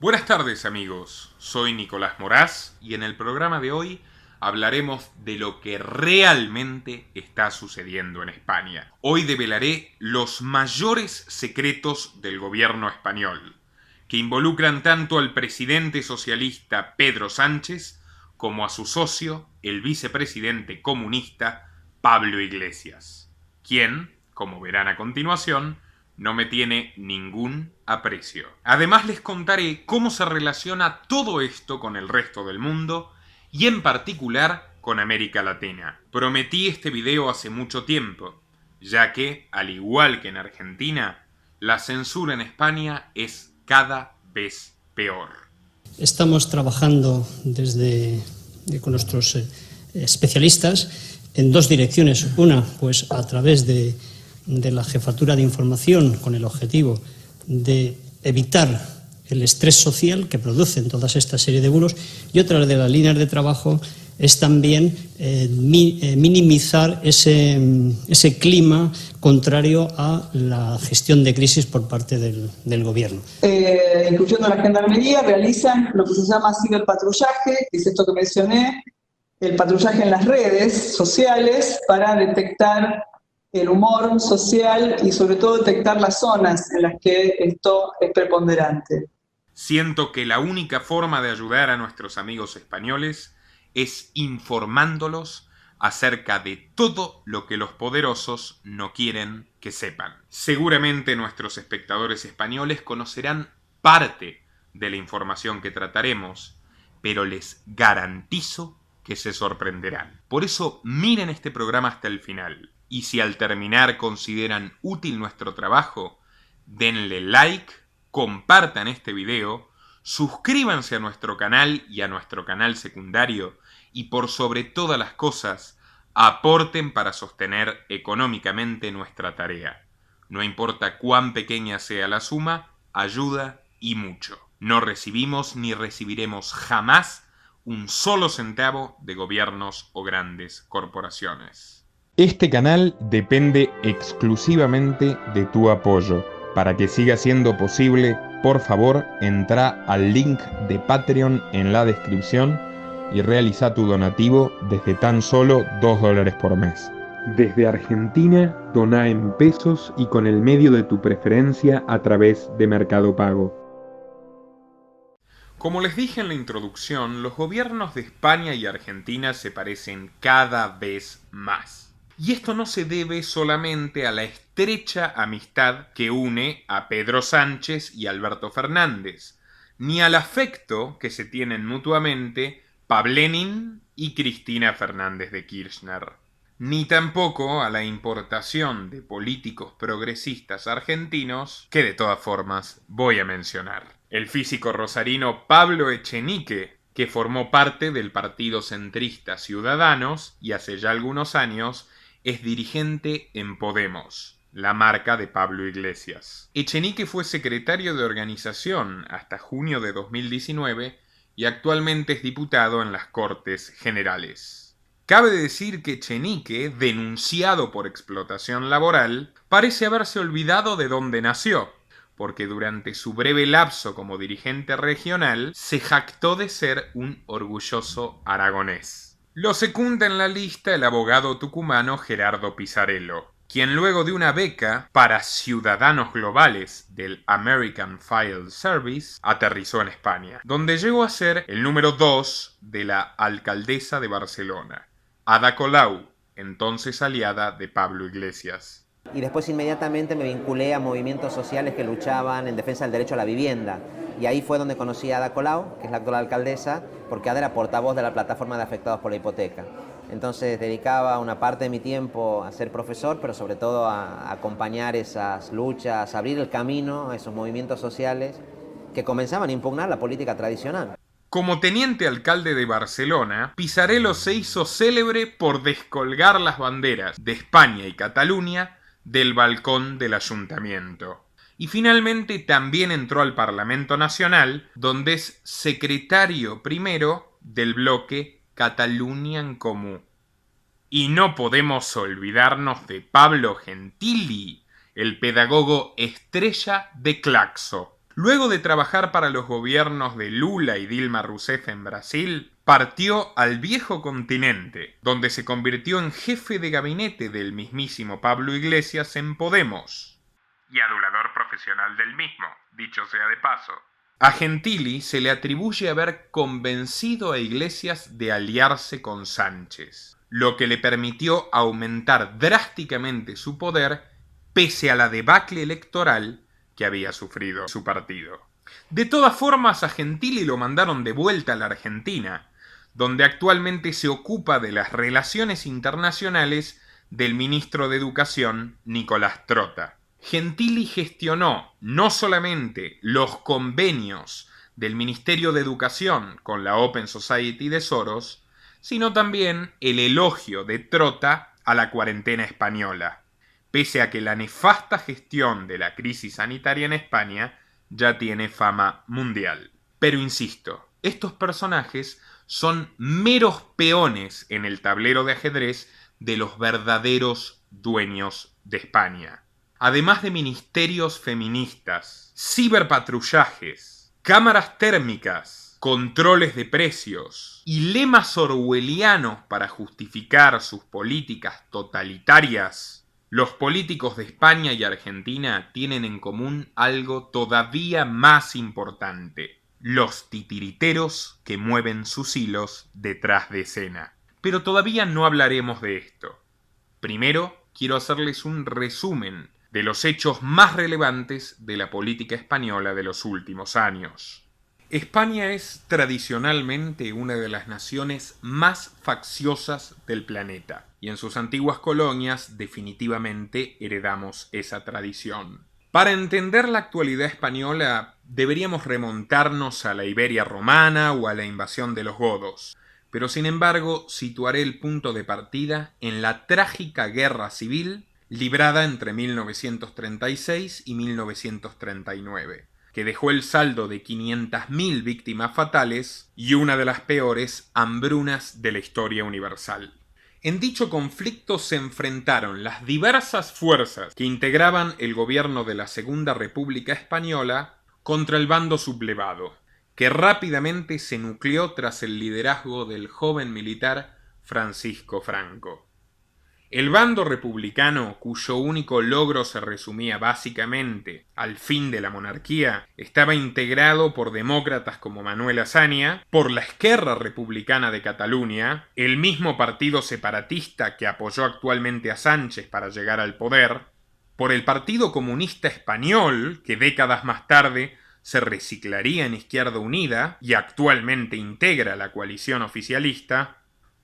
Buenas tardes amigos, soy Nicolás Moraz y en el programa de hoy hablaremos de lo que realmente está sucediendo en España. Hoy develaré los mayores secretos del gobierno español, que involucran tanto al presidente socialista Pedro Sánchez como a su socio, el vicepresidente comunista Pablo Iglesias, quien, como verán a continuación, no me tiene ningún aprecio. Además les contaré cómo se relaciona todo esto con el resto del mundo y en particular con América Latina. Prometí este video hace mucho tiempo, ya que, al igual que en Argentina, la censura en España es cada vez peor. Estamos trabajando con nuestros especialistas en dos direcciones. Una, pues a través de la Jefatura de Información, con el objetivo de evitar el estrés social que producen toda esta serie de bulos, y otra de las líneas de trabajo es también minimizar ese clima contrario a la gestión de crisis por parte del gobierno. Incluyendo la Gendarmería, realizan lo que se llama ciberpatrullaje, que es esto que mencioné, el patrullaje en las redes sociales para detectar el humor social y sobre todo detectar las zonas en las que esto es preponderante. Siento que la única forma de ayudar a nuestros amigos españoles es informándolos acerca de todo lo que los poderosos no quieren que sepan. Seguramente nuestros espectadores españoles conocerán parte de la información que trataremos, pero les garantizo que se sorprenderán. Por eso miren este programa hasta el final. Y si al terminar consideran útil nuestro trabajo, denle like, compartan este video, suscríbanse a nuestro canal y a nuestro canal secundario y por sobre todas las cosas, aporten para sostener económicamente nuestra tarea. No importa cuán pequeña sea la suma, ayuda y mucho. No recibimos ni recibiremos jamás un solo centavo de gobiernos o grandes corporaciones. Este canal depende exclusivamente de tu apoyo. Para que siga siendo posible, por favor, entra al link de Patreon en la descripción y realiza tu donativo desde tan solo $2 por mes. Desde Argentina, dona en pesos y con el medio de tu preferencia a través de Mercado Pago. Como les dije en la introducción, los gobiernos de España y Argentina se parecen cada vez más. Y esto no se debe solamente a la estrecha amistad que une a Pedro Sánchez y Alberto Fernández, ni al afecto que se tienen mutuamente Pablenin y Cristina Fernández de Kirchner, ni tampoco a la importación de políticos progresistas argentinos que de todas formas voy a mencionar. El físico rosarino Pablo Echenique, que formó parte del partido centrista Ciudadanos y hace ya algunos años es dirigente en Podemos, la marca de Pablo Iglesias. Echenique fue secretario de organización hasta junio de 2019 y actualmente es diputado en las Cortes Generales. Cabe decir que Echenique, denunciado por explotación laboral, parece haberse olvidado de dónde nació, porque durante su breve lapso como dirigente regional se jactó de ser un orgulloso aragonés. Lo secunda en la lista el abogado tucumano Gerardo Pisarello, quien luego de una beca para ciudadanos globales del American File Service aterrizó en España, donde llegó a ser el número 2 de la alcaldesa de Barcelona, Ada Colau, entonces aliada de Pablo Iglesias. Y después inmediatamente me vinculé a movimientos sociales que luchaban en defensa del derecho a la vivienda. Y ahí fue donde conocí a Ada Colau, que es la actual alcaldesa, porque Ada era portavoz de la plataforma de afectados por la hipoteca. Entonces dedicaba una parte de mi tiempo a ser profesor, pero sobre todo a acompañar esas luchas, a abrir el camino a esos movimientos sociales que comenzaban a impugnar la política tradicional. Como teniente alcalde de Barcelona, Pisarello se hizo célebre por descolgar las banderas de España y Cataluña del balcón del ayuntamiento. Y finalmente también entró al Parlamento Nacional, donde es secretario primero del bloque Catalunya en Comú. Y no podemos olvidarnos de Pablo Gentili, el pedagogo estrella de Claxo. Luego de trabajar para los gobiernos de Lula y Dilma Rousseff en Brasil, partió al viejo continente, donde se convirtió en jefe de gabinete del mismísimo Pablo Iglesias en Podemos, y adulador profesional del mismo, dicho sea de paso. A Gentili se le atribuye haber convencido a Iglesias de aliarse con Sánchez, lo que le permitió aumentar drásticamente su poder pese a la debacle electoral que había sufrido su partido. De todas formas, a Gentili lo mandaron de vuelta a la Argentina, donde actualmente se ocupa de las relaciones internacionales del ministro de Educación, Nicolás Trota. Gentili gestionó no solamente los convenios del Ministerio de Educación con la Open Society de Soros, sino también el elogio de Trota a la cuarentena española, pese a que la nefasta gestión de la crisis sanitaria en España ya tiene fama mundial. Pero insisto, estos personajes son meros peones en el tablero de ajedrez de los verdaderos dueños de España. Además de ministerios feministas, ciberpatrullajes, cámaras térmicas, controles de precios y lemas orwellianos para justificar sus políticas totalitarias, los políticos de España y Argentina tienen en común algo todavía más importante: los titiriteros que mueven sus hilos detrás de escena. Pero todavía no hablaremos de esto. Primero, quiero hacerles un resumen de los hechos más relevantes de la política española de los últimos años. España es tradicionalmente una de las naciones más facciosas del planeta, y en sus antiguas colonias definitivamente heredamos esa tradición. Para entender la actualidad española deberíamos remontarnos a la Iberia romana o a la invasión de los godos, pero sin embargo situaré el punto de partida en la trágica guerra civil librada entre 1936 y 1939. Que dejó el saldo de 500.000 víctimas fatales y una de las peores hambrunas de la historia universal. En dicho conflicto se enfrentaron las diversas fuerzas que integraban el gobierno de la Segunda República Española contra el bando sublevado, que rápidamente se nucleó tras el liderazgo del joven militar Francisco Franco. El bando republicano, cuyo único logro se resumía básicamente al fin de la monarquía, estaba integrado por demócratas como Manuel Azaña, por la Esquerra Republicana de Cataluña, el mismo partido separatista que apoyó actualmente a Sánchez para llegar al poder, por el Partido Comunista Español, que décadas más tarde se reciclaría en Izquierda Unida y actualmente integra la coalición oficialista,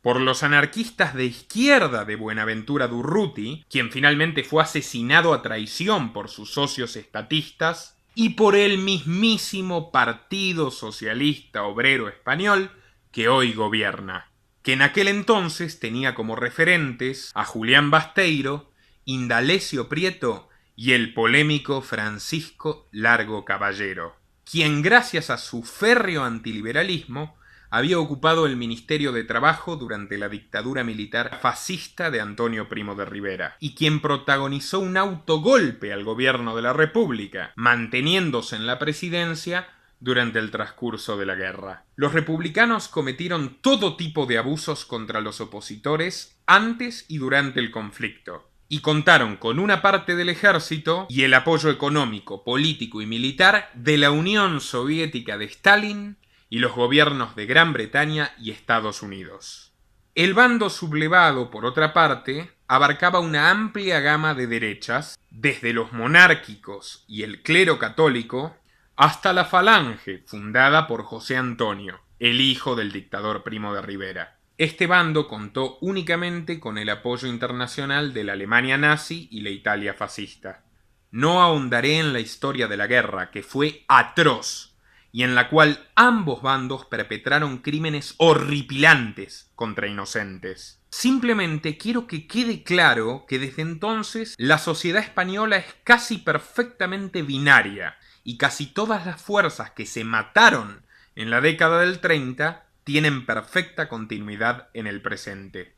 por los anarquistas de izquierda de Buenaventura Durruti, quien finalmente fue asesinado a traición por sus socios estatistas, y por el mismísimo Partido Socialista Obrero Español que hoy gobierna, que en aquel entonces tenía como referentes a Julián Basteiro, Indalecio Prieto y el polémico Francisco Largo Caballero, quien gracias a su férreo antiliberalismo había ocupado el Ministerio de Trabajo durante la dictadura militar fascista de Antonio Primo de Rivera, y quien protagonizó un autogolpe al gobierno de la República, manteniéndose en la presidencia durante el transcurso de la guerra. Los republicanos cometieron todo tipo de abusos contra los opositores antes y durante el conflicto, y contaron con una parte del ejército y el apoyo económico, político y militar de la Unión Soviética de Stalin y los gobiernos de Gran Bretaña y Estados Unidos. El bando sublevado, por otra parte, abarcaba una amplia gama de derechas, desde los monárquicos y el clero católico, hasta la Falange, fundada por José Antonio, el hijo del dictador Primo de Rivera. Este bando contó únicamente con el apoyo internacional de la Alemania nazi y la Italia fascista. No ahondaré en la historia de la guerra, que fue atroz, y en la cual ambos bandos perpetraron crímenes horripilantes contra inocentes. Simplemente quiero que quede claro que desde entonces la sociedad española es casi perfectamente binaria, y casi todas las fuerzas que se mataron en la década del 30 tienen perfecta continuidad en el presente.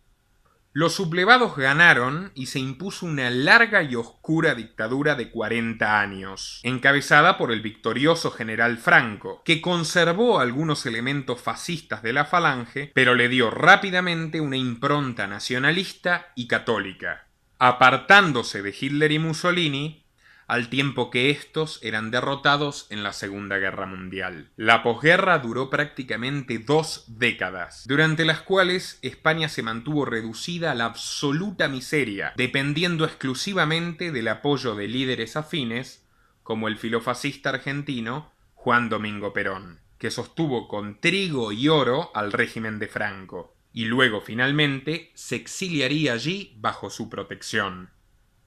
Los sublevados ganaron y se impuso una larga y oscura dictadura de 40 años, encabezada por el victorioso general Franco, que conservó algunos elementos fascistas de la Falange, pero le dio rápidamente una impronta nacionalista y católica, apartándose de Hitler y Mussolini, al tiempo que estos eran derrotados en la Segunda Guerra Mundial. La posguerra duró prácticamente 2 décadas, durante las cuales España se mantuvo reducida a la absoluta miseria, dependiendo exclusivamente del apoyo de líderes afines, como el filofascista argentino Juan Domingo Perón, que sostuvo con trigo y oro al régimen de Franco, y luego finalmente se exiliaría allí bajo su protección.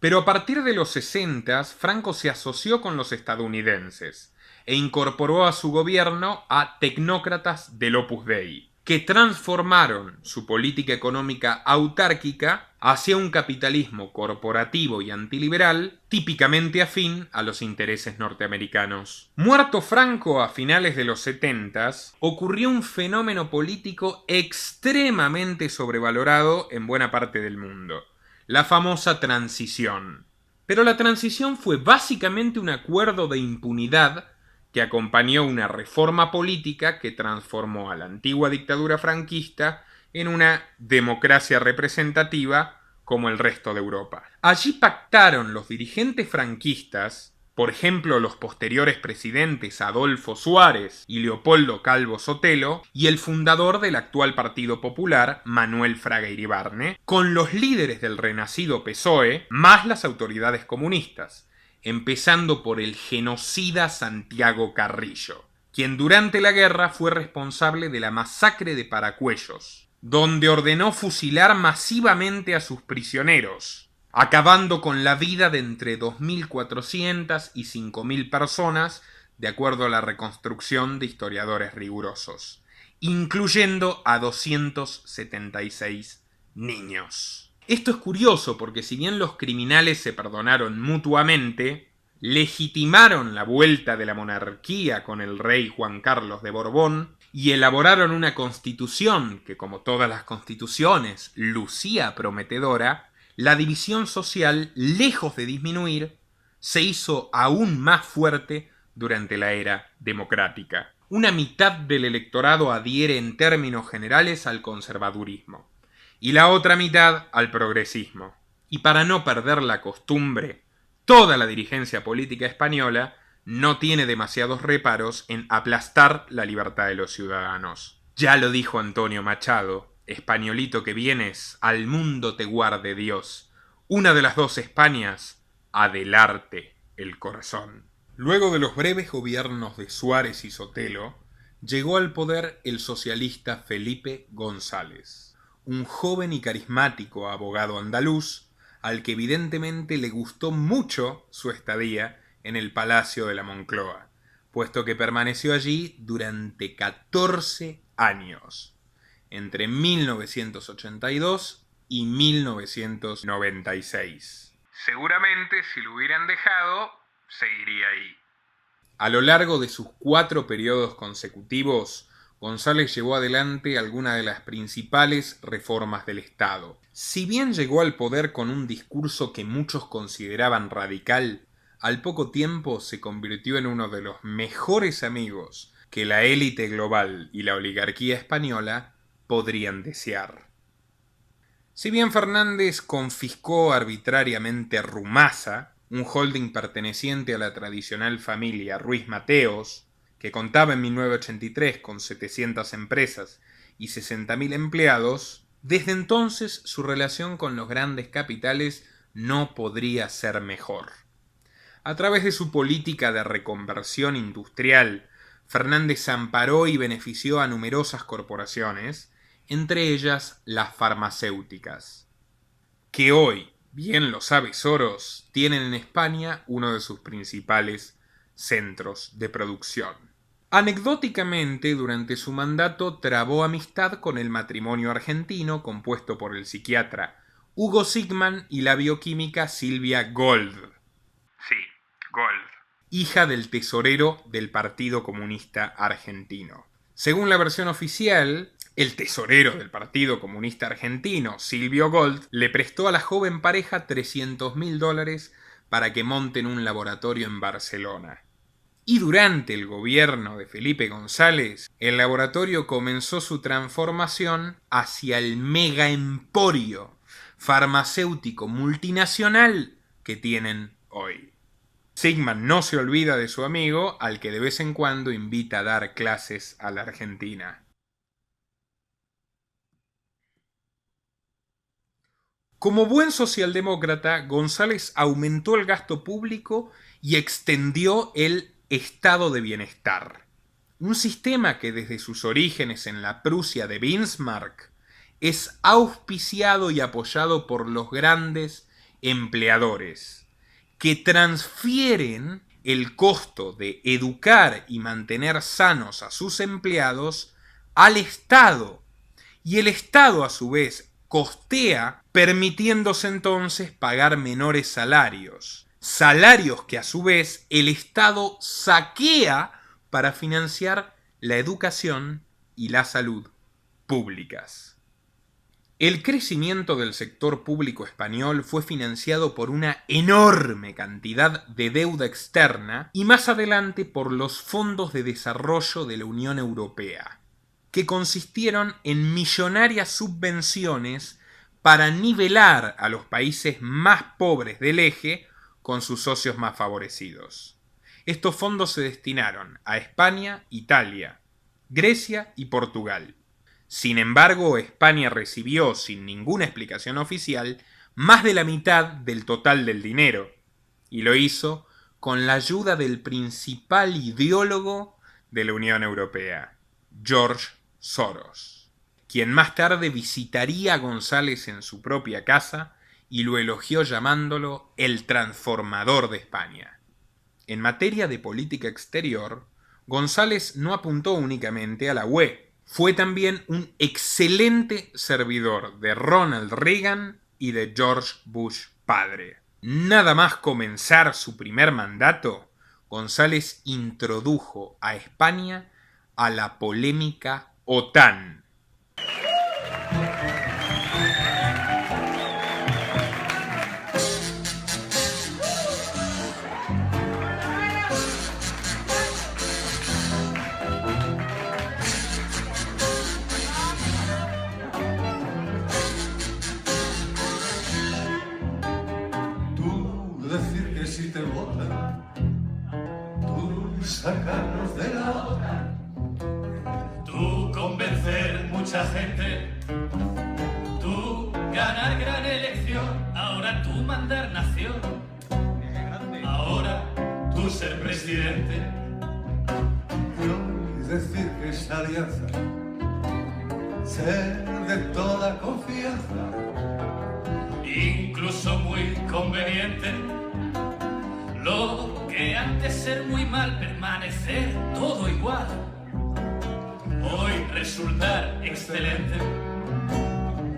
Pero a partir de los 60, Franco se asoció con los estadounidenses e incorporó a su gobierno a tecnócratas del Opus Dei, que transformaron su política económica autárquica hacia un capitalismo corporativo y antiliberal típicamente afín a los intereses norteamericanos. Muerto Franco a finales de los 70, ocurrió un fenómeno político extremadamente sobrevalorado en buena parte del mundo: la famosa transición. Pero la transición fue básicamente un acuerdo de impunidad que acompañó una reforma política que transformó a la antigua dictadura franquista en una democracia representativa como el resto de Europa. Allí pactaron los dirigentes franquistas, por ejemplo los posteriores presidentes Adolfo Suárez y Leopoldo Calvo Sotelo, y el fundador del actual Partido Popular, Manuel Fraga Iribarne, con los líderes del renacido PSOE, más las autoridades comunistas, empezando por el genocida Santiago Carrillo, quien durante la guerra fue responsable de la masacre de Paracuellos, donde ordenó fusilar masivamente a sus prisioneros, acabando con la vida de entre 2.400 y 5.000 personas, de acuerdo a la reconstrucción de historiadores rigurosos, incluyendo a 276 niños. Esto es curioso porque si bien los criminales se perdonaron mutuamente, legitimaron la vuelta de la monarquía con el rey Juan Carlos de Borbón y elaboraron una constitución que, como todas las constituciones, lucía prometedora, la división social, lejos de disminuir, se hizo aún más fuerte durante la era democrática. Una mitad del electorado adhiere en términos generales al conservadurismo y la otra mitad al progresismo. Y para no perder la costumbre, toda la dirigencia política española no tiene demasiados reparos en aplastar la libertad de los ciudadanos. Ya lo dijo Antonio Machado: españolito que vienes, al mundo te guarde Dios. Una de las dos Españas, adelarte el corazón. Luego de los breves gobiernos de Suárez y Sotelo, llegó al poder el socialista Felipe González, un joven y carismático abogado andaluz, al que evidentemente le gustó mucho su estadía en el Palacio de la Moncloa, puesto que permaneció allí durante 14 años. Entre 1982 y 1996. Seguramente si lo hubieran dejado, seguiría ahí. A lo largo de sus 4 periodos consecutivos, González llevó adelante algunas de las principales reformas del Estado. Si bien llegó al poder con un discurso que muchos consideraban radical, al poco tiempo se convirtió en uno de los mejores amigos que la élite global y la oligarquía española podrían desear. Si bien Fernández confiscó arbitrariamente Rumasa, un holding perteneciente a la tradicional familia Ruiz Mateos, que contaba en 1983 con 700 empresas y 60.000 empleados, desde entonces su relación con los grandes capitales no podría ser mejor. A través de su política de reconversión industrial, Fernández amparó y benefició a numerosas corporaciones, entre ellas las farmacéuticas, que hoy, bien lo sabe Soros, tienen en España uno de sus principales centros de producción. Anecdóticamente, durante su mandato trabó amistad con el matrimonio argentino compuesto por el psiquiatra Hugo Sigman y la bioquímica Silvia Gold. Sí, Gold. Hija del tesorero del Partido Comunista Argentino. Según la versión oficial, El tesorero del Partido Comunista Argentino, Silvio Gold, le prestó a la joven pareja $300.000 para que monten un laboratorio en Barcelona. Y durante el gobierno de Felipe González, el laboratorio comenzó su transformación hacia el mega emporio farmacéutico multinacional que tienen hoy. Sigman no se olvida de su amigo, al que de vez en cuando invita a dar clases a la Argentina. Como buen socialdemócrata, González aumentó el gasto público y extendió el estado de bienestar. Un sistema que desde sus orígenes en la Prusia de Bismarck es auspiciado y apoyado por los grandes empleadores, que transfieren el costo de educar y mantener sanos a sus empleados al Estado, y el Estado a su vez costea, permitiéndose entonces pagar menores salarios. Salarios que a su vez el Estado saquea para financiar la educación y la salud públicas. El crecimiento del sector público español fue financiado por una enorme cantidad de deuda externa y más adelante por los fondos de desarrollo de la Unión Europea, que consistieron en millonarias subvenciones para nivelar a los países más pobres del eje con sus socios más favorecidos. Estos fondos se destinaron a España, Italia, Grecia y Portugal. Sin embargo, España recibió, sin ninguna explicación oficial, más de la mitad del total del dinero, y lo hizo con la ayuda del principal ideólogo de la Unión Europea, George Soros, quien más tarde visitaría a González en su propia casa y lo elogió llamándolo el transformador de España. En materia de política exterior, González no apuntó únicamente a la UE, fue también un excelente servidor de Ronald Reagan y de George Bush padre. Nada más comenzar su primer mandato, González introdujo a España a la polémica OTAN. Si te votan, tú sacarnos de la OTAN, tú convencer mucha gente, tú ganar gran elección, ahora tú mandar nación, ahora tú ser presidente, y decir que esa alianza ser de toda confianza, incluso muy conveniente. Lo que antes ser muy mal, permanecer todo igual, hoy resultar excelente.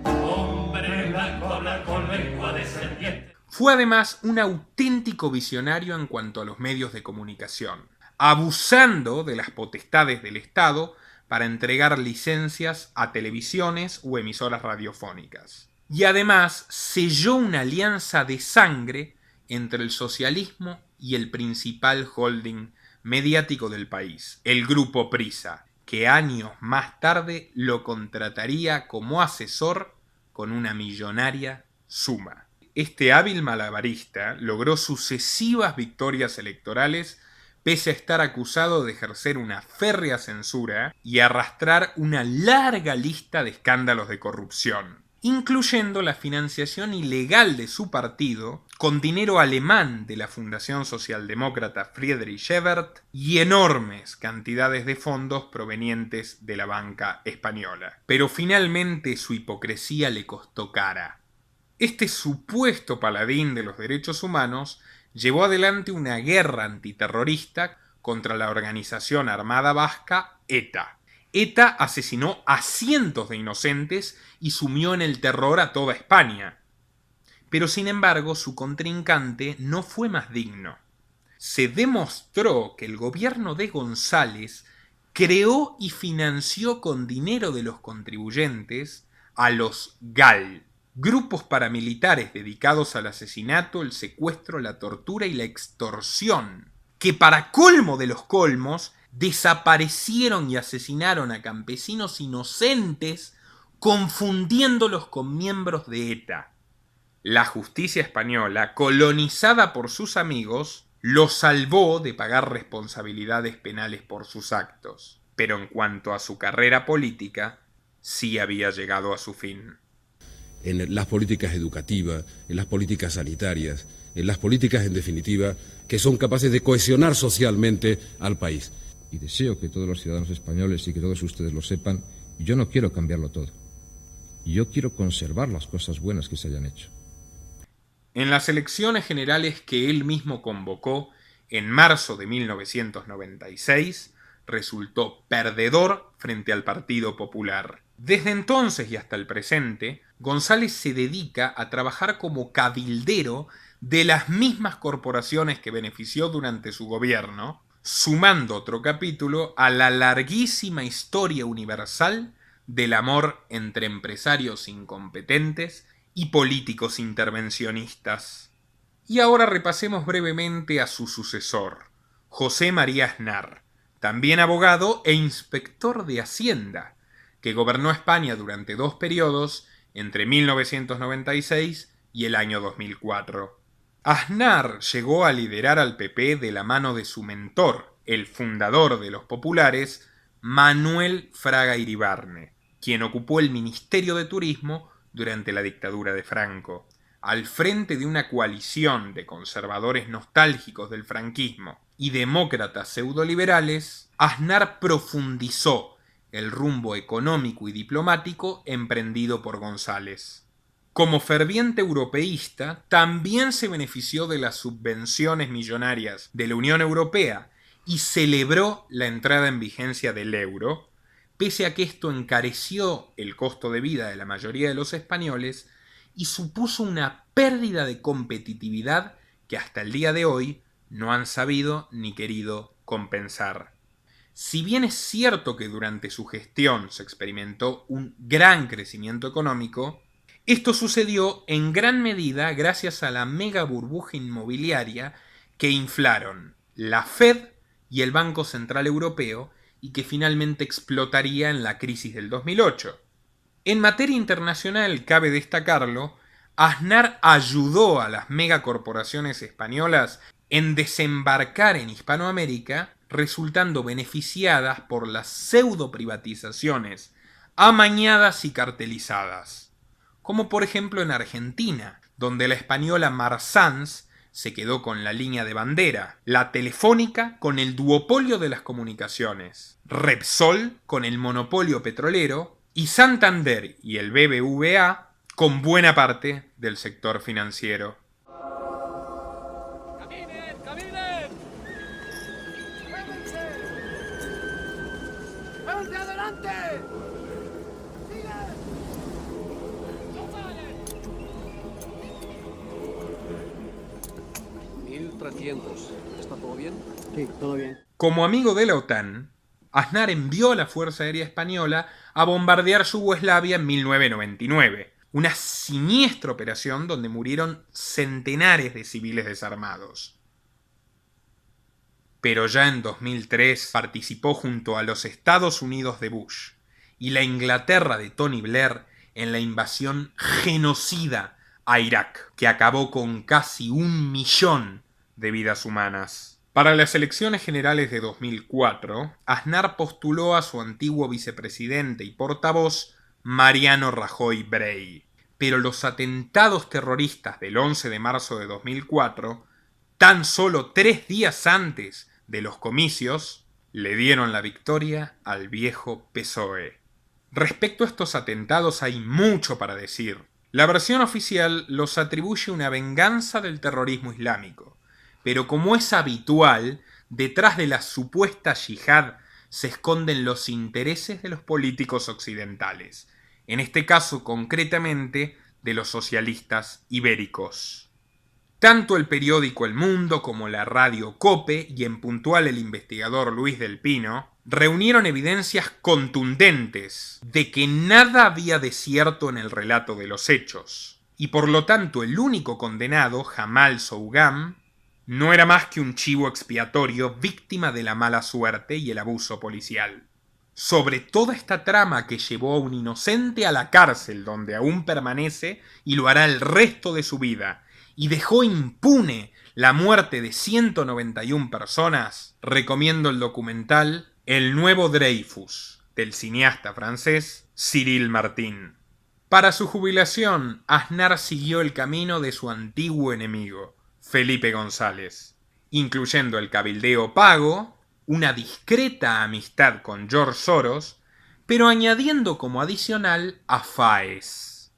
Hombre blanco hablar con lengua de serpiente. Fue además un auténtico visionario en cuanto a los medios de comunicación, abusando de las potestades del Estado para entregar licencias a televisiones o emisoras radiofónicas. Y además selló una alianza de sangre entre el socialismo y el principal holding mediático del país, el Grupo Prisa, que años más tarde lo contrataría como asesor con una millonaria suma. Este hábil malabarista logró sucesivas victorias electorales pese a estar acusado de ejercer una férrea censura y arrastrar una larga lista de escándalos de corrupción, incluyendo la financiación ilegal de su partido con dinero alemán de la Fundación Socialdemócrata Friedrich Ebert y enormes cantidades de fondos provenientes de la banca española. Pero finalmente su hipocresía le costó cara. Este supuesto paladín de los derechos humanos llevó adelante una guerra antiterrorista contra la organización armada vasca ETA. ETA asesinó a cientos de inocentes y sumió en el terror a toda España. Pero sin embargo, su contrincante no fue más digno. Se demostró que el gobierno de González creó y financió con dinero de los contribuyentes a los GAL, grupos paramilitares dedicados al asesinato, el secuestro, la tortura y la extorsión, que para colmo de los colmos desaparecieron y asesinaron a campesinos inocentes confundiéndolos con miembros de ETA. La justicia española, colonizada por sus amigos, los salvó de pagar responsabilidades penales por sus actos, pero en cuanto a su carrera política, sí había llegado a su fin. En las políticas educativas, en las políticas sanitarias, en las políticas, en definitiva, que son capaces de cohesionar socialmente al país. Y deseo que todos los ciudadanos españoles y que todos ustedes lo sepan, yo no quiero cambiarlo todo. Yo quiero conservar las cosas buenas que se hayan hecho. En las elecciones generales que él mismo convocó en marzo de 1996, resultó perdedor frente al Partido Popular. Desde entonces y hasta el presente, González se dedica a trabajar como cabildero de las mismas corporaciones que benefició durante su gobierno, sumando otro capítulo a la larguísima historia universal del amor entre empresarios incompetentes y políticos intervencionistas. Y ahora repasemos brevemente a su sucesor, José María Aznar, también abogado e inspector de Hacienda, que gobernó España durante 2 periodos entre 1996 y el año 2004. Aznar llegó a liderar al PP de la mano de su mentor, el fundador de los populares, Manuel Fraga Iribarne, quien ocupó el Ministerio de Turismo durante la dictadura de Franco, al frente de una coalición de conservadores nostálgicos del franquismo y demócratas pseudoliberales. Aznar profundizó el rumbo económico y diplomático emprendido por González. Como ferviente europeísta, también se benefició de las subvenciones millonarias de la Unión Europea y celebró la entrada en vigencia del euro, pese a que esto encareció el costo de vida de la mayoría de los españoles y supuso una pérdida de competitividad que hasta el día de hoy no han sabido ni querido compensar. Si bien es cierto que durante su gestión se experimentó un gran crecimiento económico, esto sucedió en gran medida gracias a la mega burbuja inmobiliaria que inflaron la Fed y el Banco Central Europeo y que finalmente explotaría en la crisis del 2008. En materia internacional, cabe destacarlo, Aznar ayudó a las megacorporaciones españolas en desembarcar en Hispanoamérica, resultando beneficiadas por las pseudo-privatizaciones amañadas y cartelizadas, como por ejemplo en Argentina, donde la española Marsans se quedó con la línea de bandera, la Telefónica con el duopolio de las comunicaciones, Repsol con el monopolio petrolero y Santander y el BBVA con buena parte del sector financiero. ¡Caminen, caminen! ¡Muévanse! ¡Muévanse adelante! ¡Sigan! ¡No paren! 1300. ¿Está todo bien? Sí, todo bien. Como amigo de la OTAN, Aznar envió a la Fuerza Aérea Española a bombardear Yugoslavia en 1999, una siniestra operación donde murieron centenares de civiles desarmados. Pero ya en 2003 participó junto a los Estados Unidos de Bush y la Inglaterra de Tony Blair en la invasión genocida a Irak, que acabó con casi 1 millón de vidas humanas. Para las elecciones generales de 2004, Aznar postuló a su antiguo vicepresidente y portavoz, Mariano Rajoy Brey. Pero los atentados terroristas del 11 de marzo de 2004, tan solo 3 días antes de los comicios, le dieron la victoria al viejo PSOE. Respecto a estos atentados hay mucho para decir. La versión oficial los atribuye a una venganza del terrorismo islámico, pero como es habitual, detrás de la supuesta yihad se esconden los intereses de los políticos occidentales, en este caso concretamente de los socialistas ibéricos. Tanto el periódico El Mundo como la radio COPE y en puntual el investigador Luis del Pino reunieron evidencias contundentes de que nada había de cierto en el relato de los hechos, y por lo tanto el único condenado, Jamal Sougam, no era más que un chivo expiatorio víctima de la mala suerte y el abuso policial. Sobre toda esta trama que llevó a un inocente a la cárcel donde aún permanece y lo hará el resto de su vida, y dejó impune la muerte de 191 personas, recomiendo el documental El nuevo Dreyfus, del cineasta francés Cyril Martin. Para su jubilación, Aznar siguió el camino de su antiguo enemigo, Felipe González, incluyendo el cabildeo pago, una discreta amistad con George Soros, pero añadiendo como adicional a FAES.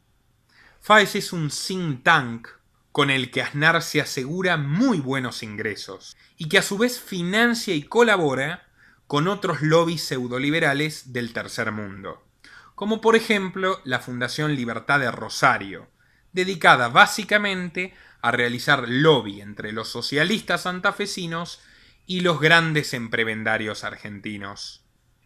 FAES es un think tank con el que Aznar se asegura muy buenos ingresos y que a su vez financia y colabora con otros lobbies pseudoliberales del tercer mundo, como por ejemplo la Fundación Libertad de Rosario, dedicada básicamente a realizar lobby entre los socialistas santafesinos y los grandes emprebendarios argentinos.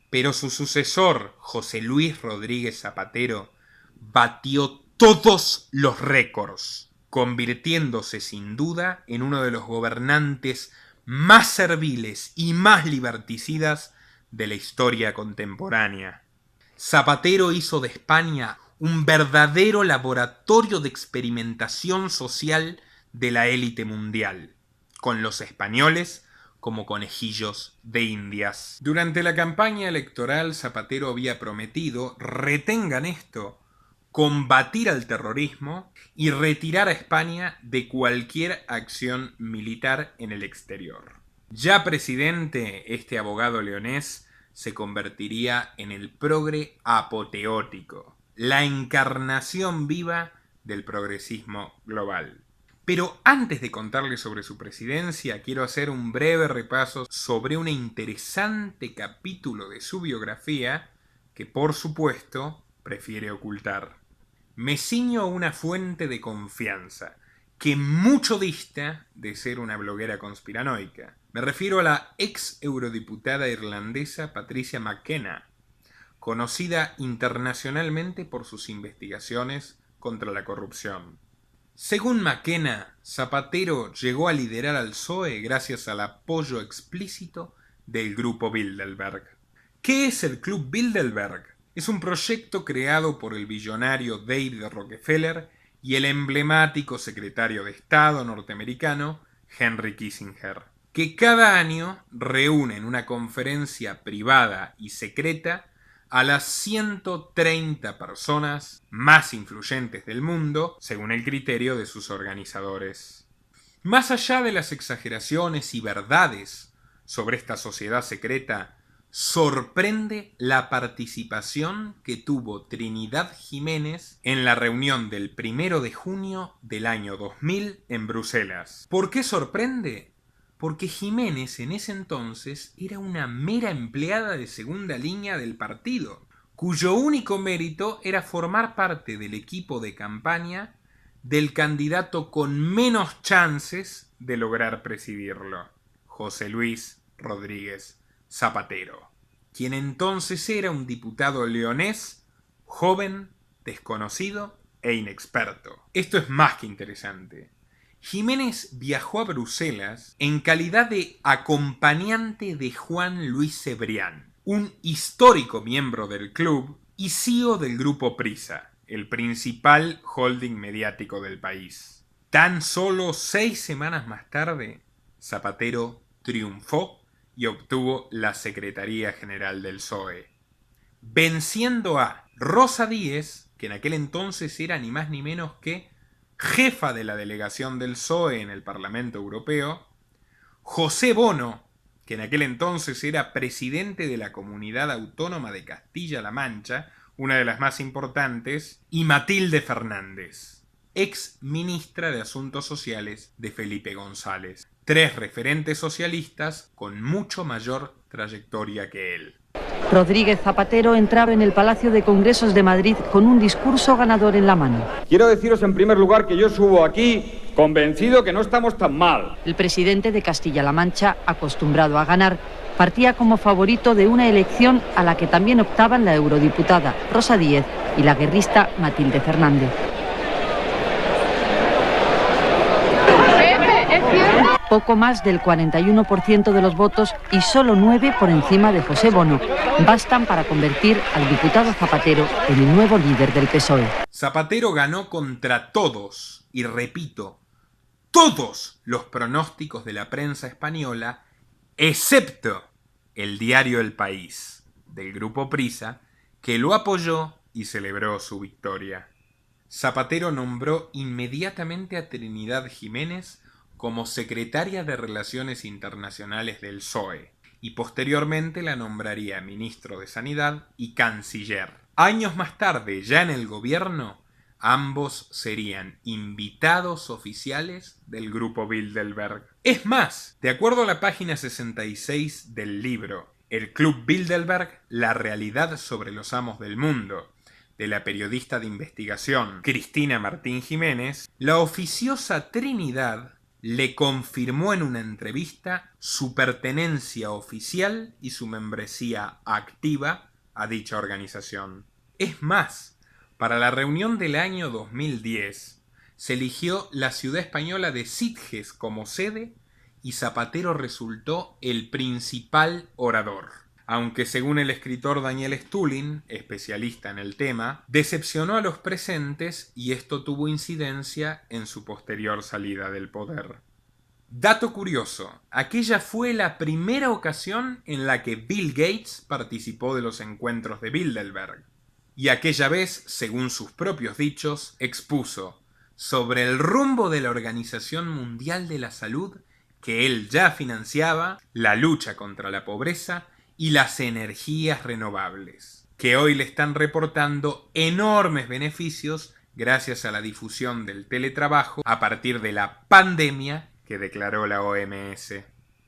Pero su sucesor, José Luis Rodríguez Zapatero, batió todos los récords, convirtiéndose sin duda en uno de los gobernantes más serviles y más liberticidas de la historia contemporánea. Zapatero hizo de España un verdadero laboratorio de experimentación social de la élite mundial, con los españoles como conejillos de indias. Durante la campaña electoral, Zapatero había prometido, retengan esto, combatir al terrorismo y retirar a España de cualquier acción militar en el exterior. Ya presidente, este abogado leonés se convertiría en el progre apoteótico, la encarnación viva del progresismo global. Pero antes de contarles sobre su presidencia, quiero hacer un breve repaso sobre un interesante capítulo de su biografía que, por supuesto, prefiere ocultar. Me ciño a una fuente de confianza que mucho dista de ser una bloguera conspiranoica. Me refiero a la ex eurodiputada irlandesa Patricia McKenna, conocida internacionalmente por sus investigaciones contra la corrupción. Según McKenna, Zapatero llegó a liderar al PSOE gracias al apoyo explícito del Grupo Bilderberg. ¿Qué es el Club Bilderberg? Es un proyecto creado por el billonario David Rockefeller y el emblemático secretario de Estado norteamericano Henry Kissinger, que cada año reúne en una conferencia privada y secreta a las 130 personas más influyentes del mundo, según el criterio de sus organizadores. Más allá de las exageraciones y verdades sobre esta sociedad secreta, sorprende la participación que tuvo Trinidad Jiménez en la reunión del 1 de junio del año 2000 en Bruselas. ¿Por qué sorprende? Porque Jiménez en ese entonces era una mera empleada de segunda línea del partido, cuyo único mérito era formar parte del equipo de campaña del candidato con menos chances de lograr presidirlo, José Luis Rodríguez Zapatero, quien entonces era un diputado leonés, joven, desconocido e inexperto. Esto es más que interesante. Jiménez viajó a Bruselas en calidad de acompañante de Juan Luis Cebrián, un histórico miembro del club y CEO del grupo Prisa, el principal holding mediático del país. Tan solo 6 semanas más tarde, Zapatero triunfó y obtuvo la Secretaría General del PSOE, venciendo a Rosa Díez, que en aquel entonces era ni más ni menos que jefa de la delegación del PSOE en el Parlamento Europeo, José Bono, que en aquel entonces era presidente de la Comunidad Autónoma de Castilla-La Mancha, una de las más importantes, y Matilde Fernández, ex ministra de Asuntos Sociales de Felipe González. 3 referentes socialistas con mucho mayor trayectoria que él. Rodríguez Zapatero entraba en el Palacio de Congresos de Madrid con un discurso ganador en la mano. Quiero deciros en primer lugar que yo subo aquí convencido que no estamos tan mal. El presidente de Castilla-La Mancha, acostumbrado a ganar, partía como favorito de una elección a la que también optaban la eurodiputada Rosa Díez y la guerrista Matilde Fernández. Poco más del 41% de los votos y solo 9 por encima de José Bono bastan para convertir al diputado Zapatero en el nuevo líder del PSOE. Zapatero ganó contra todos, y repito, todos los pronósticos de la prensa española, excepto el diario El País, del grupo Prisa, que lo apoyó y celebró su victoria. Zapatero nombró inmediatamente a Trinidad Jiménez como secretaria de Relaciones Internacionales del PSOE, y posteriormente la nombraría ministro de Sanidad y canciller. Años más tarde, ya en el gobierno, ambos serían invitados oficiales del grupo Bilderberg. Es más, de acuerdo a la página 66 del libro El Club Bilderberg, la realidad sobre los amos del mundo, de la periodista de investigación Cristina Martín Jiménez, la oficiosa Trinidad le confirmó en una entrevista su pertenencia oficial y su membresía activa a dicha organización. Es más, para la reunión del año 2010 se eligió la ciudad española de Sitges como sede y Zapatero resultó el principal orador. Aunque según el escritor Daniel Stulin, especialista en el tema, decepcionó a los presentes y esto tuvo incidencia en su posterior salida del poder. Dato curioso, aquella fue la primera ocasión en la que Bill Gates participó de los encuentros de Bilderberg, y aquella vez, según sus propios dichos, expuso sobre el rumbo de la Organización Mundial de la Salud que él ya financiaba, la lucha contra la pobreza y las energías renovables, que hoy le están reportando enormes beneficios gracias a la difusión del teletrabajo a partir de la pandemia que declaró la OMS.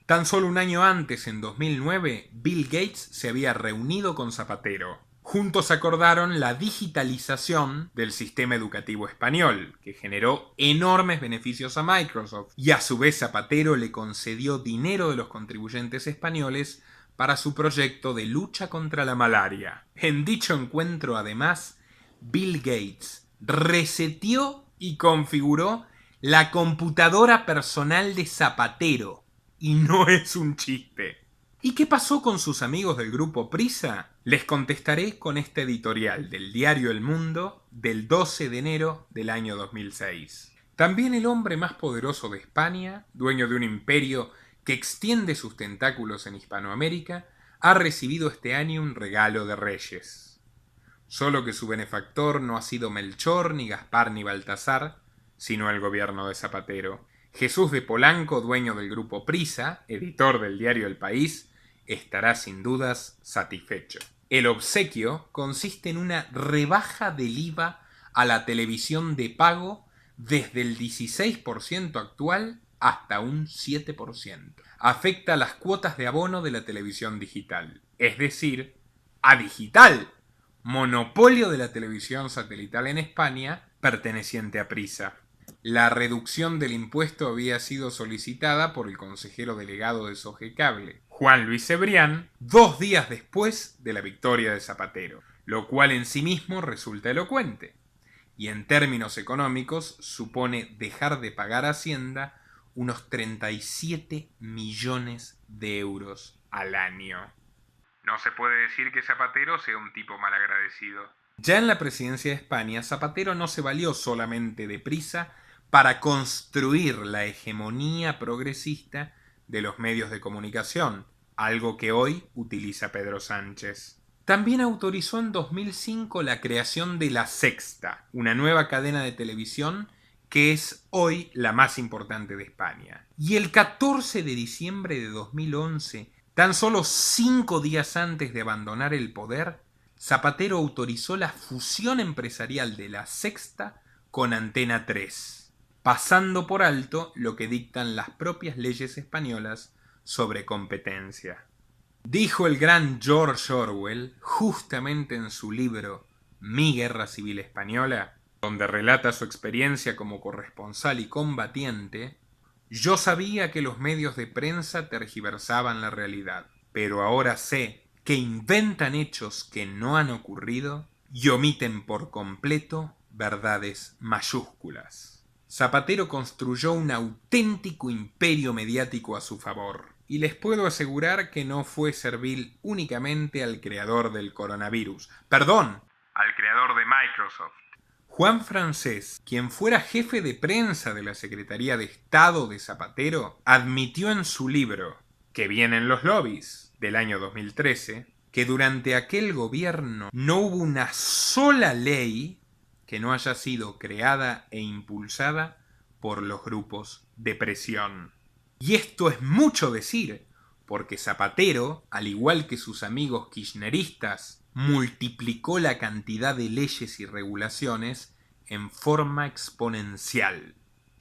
Tan solo un año antes, en 2009, Bill Gates se había reunido con Zapatero. Juntos acordaron la digitalización del sistema educativo español, que generó enormes beneficios a Microsoft, y a su vez Zapatero le concedió dinero de los contribuyentes españoles para su proyecto de lucha contra la malaria. En dicho encuentro, además, Bill Gates reseteó y configuró la computadora personal de Zapatero. Y no es un chiste. ¿Y qué pasó con sus amigos del grupo Prisa? Les contestaré con este editorial del diario El Mundo del 12 de enero del año 2006. También el hombre más poderoso de España, dueño de un imperio que extiende sus tentáculos en Hispanoamérica, ha recibido este año un regalo de Reyes. Solo que su benefactor no ha sido Melchor, ni Gaspar, ni Baltasar, sino el gobierno de Zapatero. Jesús de Polanco, dueño del grupo Prisa, editor del diario El País, estará sin dudas satisfecho. El obsequio consiste en una rebaja del IVA a la televisión de pago desde el 16% actual hasta un 7%. Afecta las cuotas de abono de la televisión digital, es decir, a Digital, monopolio de la televisión satelital en España, perteneciente a Prisa. La reducción del impuesto había sido solicitada por el consejero delegado de Sogecable, Juan Luis Cebrián, 2 días después de la victoria de Zapatero, lo cual en sí mismo resulta elocuente, y en términos económicos supone dejar de pagar a Hacienda unos 37 millones de euros al año. No se puede decir que Zapatero sea un tipo malagradecido. Ya en la presidencia de España, Zapatero no se valió solamente de Prisa para construir la hegemonía progresista de los medios de comunicación, algo que hoy utiliza Pedro Sánchez. También autorizó en 2005 la creación de La Sexta, una nueva cadena de televisión que es hoy la más importante de España. Y el 14 de diciembre de 2011, tan solo 5 días antes de abandonar el poder, Zapatero autorizó la fusión empresarial de La Sexta con Antena 3, pasando por alto lo que dictan las propias leyes españolas sobre competencia. Dijo el gran George Orwell, justamente en su libro Mi Guerra Civil Española, donde relata su experiencia como corresponsal y combatiente: yo sabía que los medios de prensa tergiversaban la realidad, pero ahora sé que inventan hechos que no han ocurrido y omiten por completo verdades mayúsculas. Zapatero construyó un auténtico imperio mediático a su favor, y les puedo asegurar que no fue servil únicamente al creador del coronavirus, perdón, al creador de Microsoft. Juan Francés, quien fuera jefe de prensa de la Secretaría de Estado de Zapatero, admitió en su libro Que vienen los lobbies, del año 2013, que durante aquel gobierno no hubo una sola ley que no haya sido creada e impulsada por los grupos de presión. Y esto es mucho decir, porque Zapatero, al igual que sus amigos kirchneristas, multiplicó la cantidad de leyes y regulaciones en forma exponencial.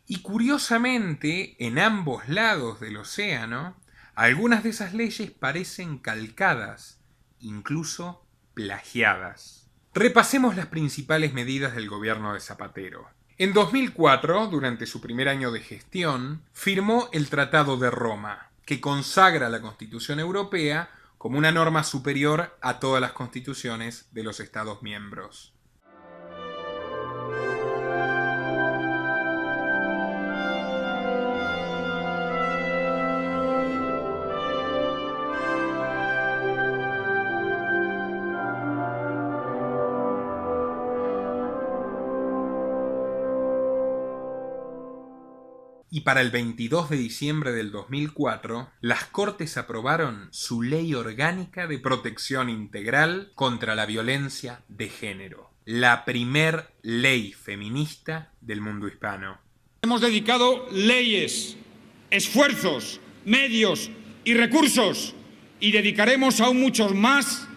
Y curiosamente, en ambos lados del océano, algunas de esas leyes parecen calcadas, incluso plagiadas. Repasemos las principales medidas del gobierno de Zapatero. En 2004, durante su primer año de gestión, firmó el Tratado de Roma, que consagra la Constitución Europea como una norma superior a todas las constituciones de los Estados miembros. Y para el 22 de diciembre del 2004, las Cortes aprobaron su Ley Orgánica de Protección Integral contra la Violencia de Género, la primer ley feminista del mundo hispano. Hemos dedicado leyes, esfuerzos, medios y recursos, y dedicaremos aún muchos más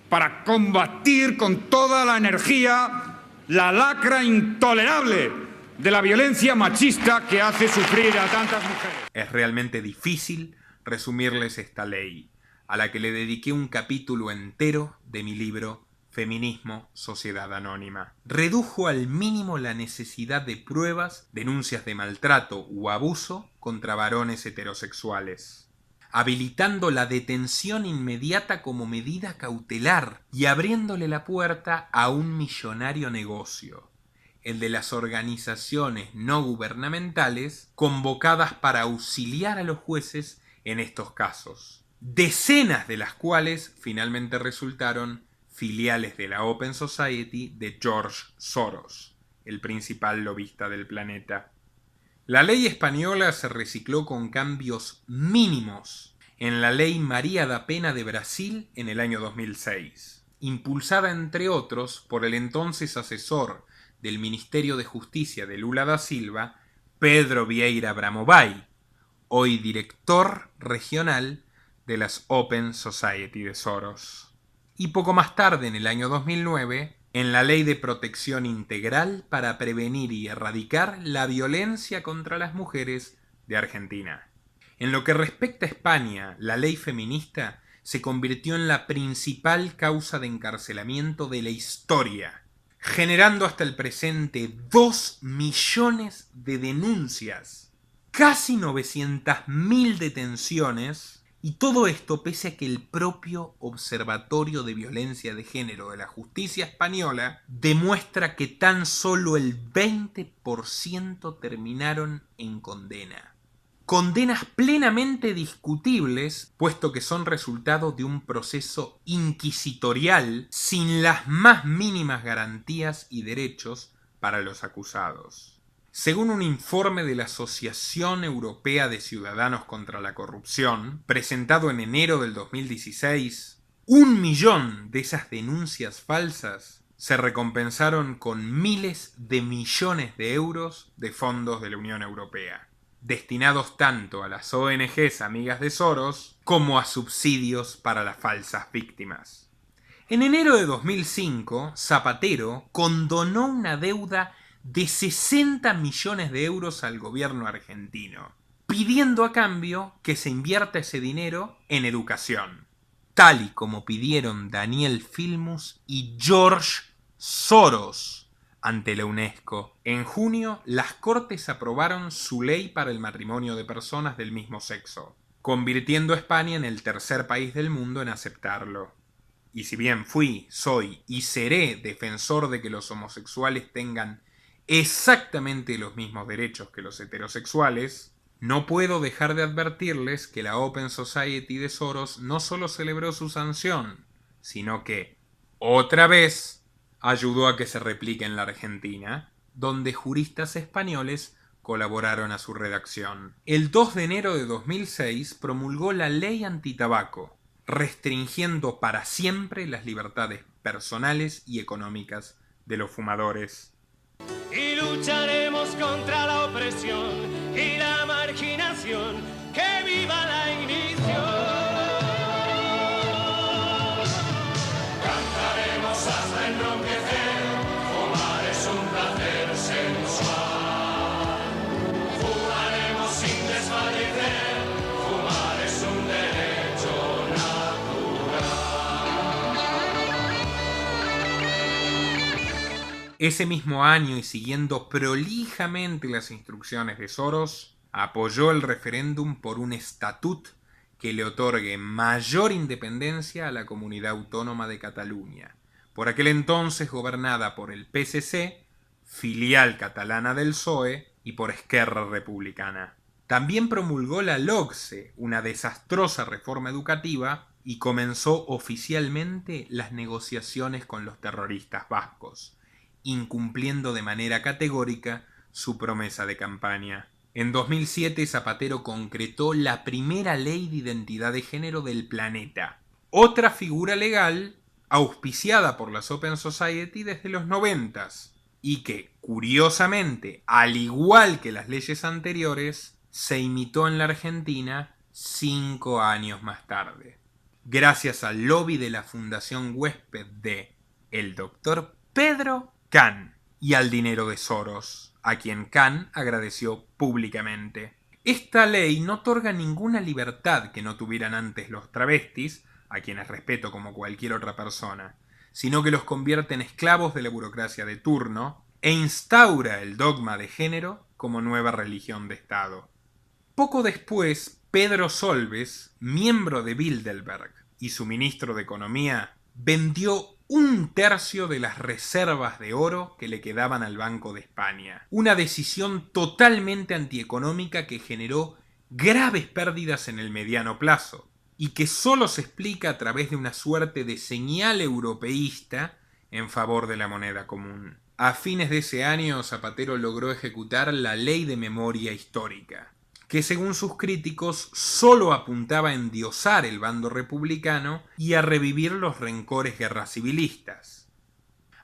para combatir con toda la energía la lacra intolerable de la violencia machista que hace sufrir a tantas mujeres. Es realmente difícil resumirles esta ley, a la que le dediqué un capítulo entero de mi libro Feminismo, Sociedad Anónima. Redujo al mínimo la necesidad de pruebas, denuncias de maltrato u abuso contra varones heterosexuales, habilitando la detención inmediata como medida cautelar y abriéndole la puerta a un millonario negocio, el de las organizaciones no gubernamentales convocadas para auxiliar a los jueces en estos casos, decenas de las cuales finalmente resultaron filiales de la Open Society de George Soros, el principal lobista del planeta. La ley española se recicló con cambios mínimos en la ley María da Pena de Brasil en el año 2006, impulsada entre otros por el entonces asesor del Ministerio de Justicia de Lula da Silva, Pedro Vieira Bramovay, hoy director regional de las Open Society de Soros. Y poco más tarde, en el año 2009, en la Ley de Protección Integral para prevenir y erradicar la violencia contra las mujeres de Argentina. En lo que respecta a España, la ley feminista se convirtió en la principal causa de encarcelamiento de la historia, generando hasta el presente 2 millones de denuncias, casi 900.000 detenciones, y todo esto pese a que el propio Observatorio de Violencia de Género de la Justicia Española demuestra que tan solo el 20% terminaron en condena. Condenas plenamente discutibles, puesto que son resultado de un proceso inquisitorial sin las más mínimas garantías y derechos para los acusados. Según un informe de la Asociación Europea de Ciudadanos contra la Corrupción, presentado en enero del 2016, 1 millón de esas denuncias falsas se recompensaron con miles de millones de euros de fondos de la Unión Europea, destinados tanto a las ONGs amigas de Soros como a subsidios para las falsas víctimas. En enero de 2005, Zapatero condonó una deuda de 60 millones de euros al gobierno argentino, pidiendo a cambio que se invierta ese dinero en educación. tal y como pidieron Daniel Filmus y George Soros ante la UNESCO. En junio, las Cortes aprobaron su ley para el matrimonio de personas del mismo sexo, convirtiendo a España en el tercer país del mundo en aceptarlo. Y si bien fui, soy y seré defensor de que los homosexuales tengan exactamente los mismos derechos que los heterosexuales, no puedo dejar de advertirles que la Open Society de Soros no solo celebró su sanción, sino que, otra vez, ayudó a que se replique en la Argentina, donde juristas españoles colaboraron a su redacción. El 2 de enero de 2006 promulgó la Ley Antitabaco, restringiendo para siempre las libertades personales y económicas de los fumadores. Y lucharemos contra la opresión y la marginación. ¡Que viva la ignición! Cantaremos hasta enloquecer. Fumar es un placer sensual. Fumaremos sin desfallecer. Fumar es un derecho natural. Ese mismo año, y siguiendo prolijamente las instrucciones de Soros, apoyó el referéndum por un estatut que le otorgue mayor independencia a la comunidad autónoma de Cataluña, por aquel entonces gobernada por el PSC, filial catalana del PSOE, y por Esquerra Republicana. También promulgó la LOGSE, una desastrosa reforma educativa, y comenzó oficialmente las negociaciones con los terroristas vascos, incumpliendo de manera categórica su promesa de campaña. En 2007 Zapatero concretó la primera ley de identidad de género del planeta, otra figura legal auspiciada por las Open Society desde los 90s, y que, curiosamente, al igual que las leyes anteriores, se imitó en la Argentina 5 años más tarde, gracias al lobby de la Fundación Huésped de el Dr. Pedro Can y al dinero de Soros, a quien Can agradeció públicamente. Esta ley no otorga ninguna libertad que no tuvieran antes los travestis, a quienes respeto como cualquier otra persona, sino que los convierte en esclavos de la burocracia de turno e instaura el dogma de género como nueva religión de Estado. Poco después, Pedro Solbes, miembro de Bilderberg y su ministro de Economía, vendió 1/3 de las reservas de oro que le quedaban al Banco de España. Una decisión totalmente antieconómica que generó graves pérdidas en el mediano plazo y que solo se explica a través de una suerte de señal europeísta en favor de la moneda común. A fines de ese año, Zapatero logró ejecutar la Ley de Memoria Histórica, que según sus críticos solo apuntaba a endiosar el bando republicano y a revivir los rencores guerras civilistas.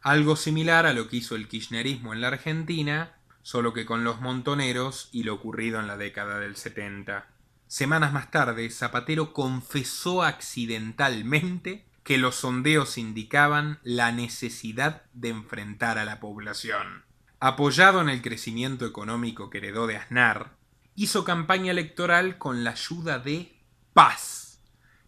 Algo similar a lo que hizo el kirchnerismo en la Argentina, solo que con los montoneros y lo ocurrido en la década del 70. Semanas más tarde, Zapatero confesó accidentalmente que los sondeos indicaban la necesidad de enfrentar a la población. Apoyado en el crecimiento económico que heredó de Aznar, hizo campaña electoral con la ayuda de Paz,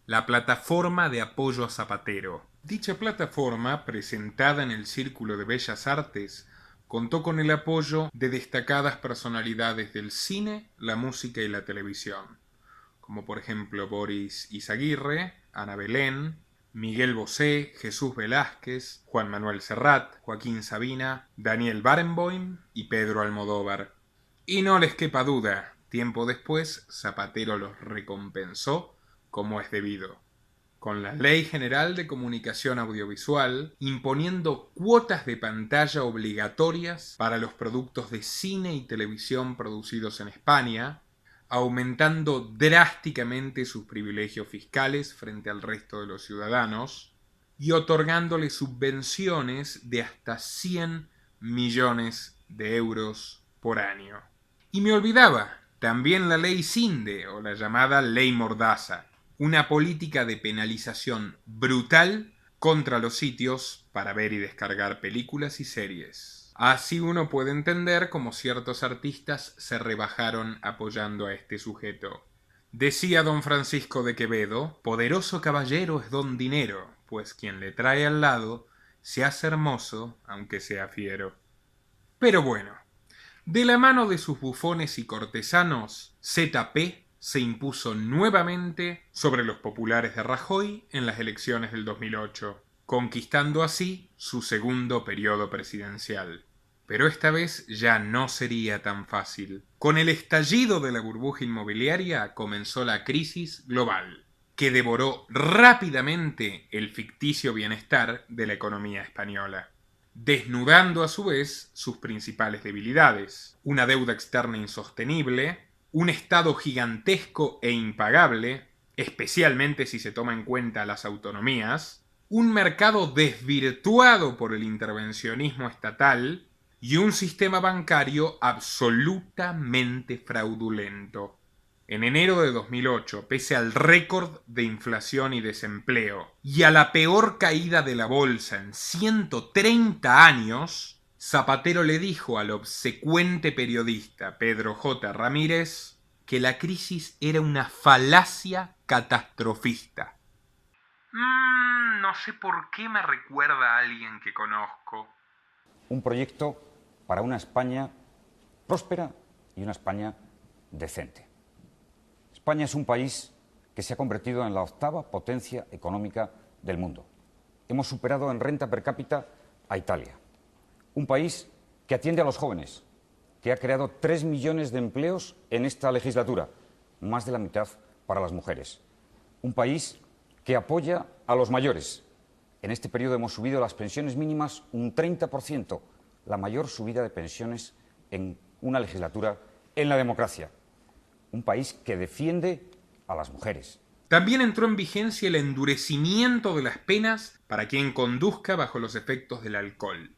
la plataforma de apoyo a Zapatero. Dicha plataforma, presentada en el Círculo de Bellas Artes, contó con el apoyo de destacadas personalidades del cine, la música y la televisión, como por ejemplo Boris Izaguirre, Ana Belén, Miguel Bosé, Jesús Velázquez, Juan Manuel Serrat, Joaquín Sabina, Daniel Barenboim y Pedro Almodóvar. Y no les quepa duda, tiempo después, Zapatero los recompensó como es debido, con la Ley General de Comunicación Audiovisual, imponiendo cuotas de pantalla obligatorias para los productos de cine y televisión producidos en España, aumentando drásticamente sus privilegios fiscales frente al resto de los ciudadanos y otorgándole subvenciones de hasta 100 millones de euros por año. Y me olvidaba, también la ley Cinde, o la llamada ley Mordaza, una política de penalización brutal contra los sitios para ver y descargar películas y series. Así uno puede entender cómo ciertos artistas se rebajaron apoyando a este sujeto. Decía don Francisco de Quevedo, poderoso caballero es don dinero, pues quien le trae al lado se hace hermoso aunque sea fiero. Pero bueno, de la mano de sus bufones y cortesanos, ZP se impuso nuevamente sobre los populares de Rajoy en las elecciones del 2008, conquistando así su segundo periodo presidencial. Pero esta vez ya no sería tan fácil. Con el estallido de la burbuja inmobiliaria comenzó la crisis global, que devoró rápidamente el ficticio bienestar de la economía española, desnudando a su vez sus principales debilidades: una deuda externa insostenible, un Estado gigantesco e impagable, especialmente si se toma en cuenta las autonomías, un mercado desvirtuado por el intervencionismo estatal y un sistema bancario absolutamente fraudulento. En enero de 2008, pese al récord de inflación y desempleo y a la peor caída de la bolsa en 130 años, Zapatero le dijo al obsecuente periodista Pedro J. Ramírez que la crisis era una falacia catastrofista. No sé por qué me recuerda a alguien que conozco. Un proyecto para una España próspera y una España decente. España es un país que se ha convertido en la 8ª potencia económica del mundo. Hemos superado en renta per cápita a Italia. Un país que atiende a los jóvenes, que ha creado 3 millones de empleos en esta legislatura, más de la mitad para las mujeres. Un país que apoya a los mayores. En este periodo hemos subido las pensiones mínimas un 30%, la mayor subida de pensiones en una legislatura en la democracia. Un país que defiende a las mujeres. También entró en vigencia el endurecimiento de las penas para quien conduzca bajo los efectos del alcohol,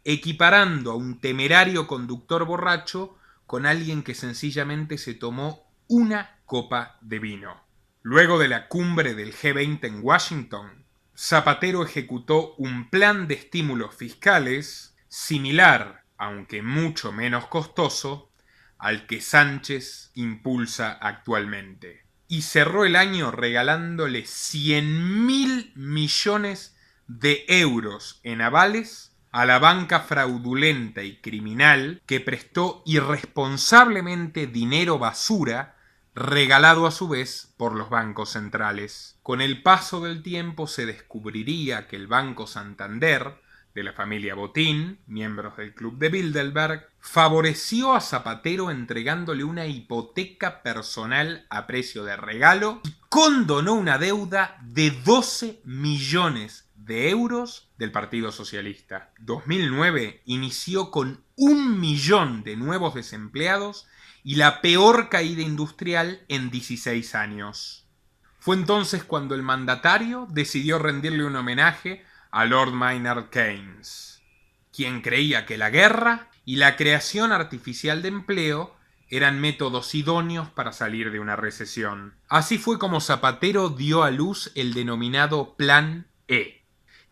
equiparando a un temerario conductor borracho con alguien que sencillamente se tomó una copa de vino. Luego de la cumbre del G20 en Washington, Zapatero ejecutó un plan de estímulos fiscales similar, aunque mucho menos costoso, al que Sánchez impulsa actualmente. Y cerró el año regalándole 100.000 millones de euros en avales a la banca fraudulenta y criminal que prestó irresponsablemente dinero basura regalado a su vez por los bancos centrales. Con el paso del tiempo se descubriría que el Banco Santander, de la familia Botín, miembros del Club de Bilderberg, favoreció a Zapatero entregándole una hipoteca personal a precio de regalo y condonó una deuda de 12 millones de euros del Partido Socialista. 2009 inició con 1 millón de nuevos desempleados y la peor caída industrial en 16 años. Fue entonces cuando el mandatario decidió rendirle un homenaje a Lord Maynard Keynes, quien creía que la guerra y la creación artificial de empleo eran métodos idóneos para salir de una recesión. Así fue como Zapatero dio a luz el denominado Plan E,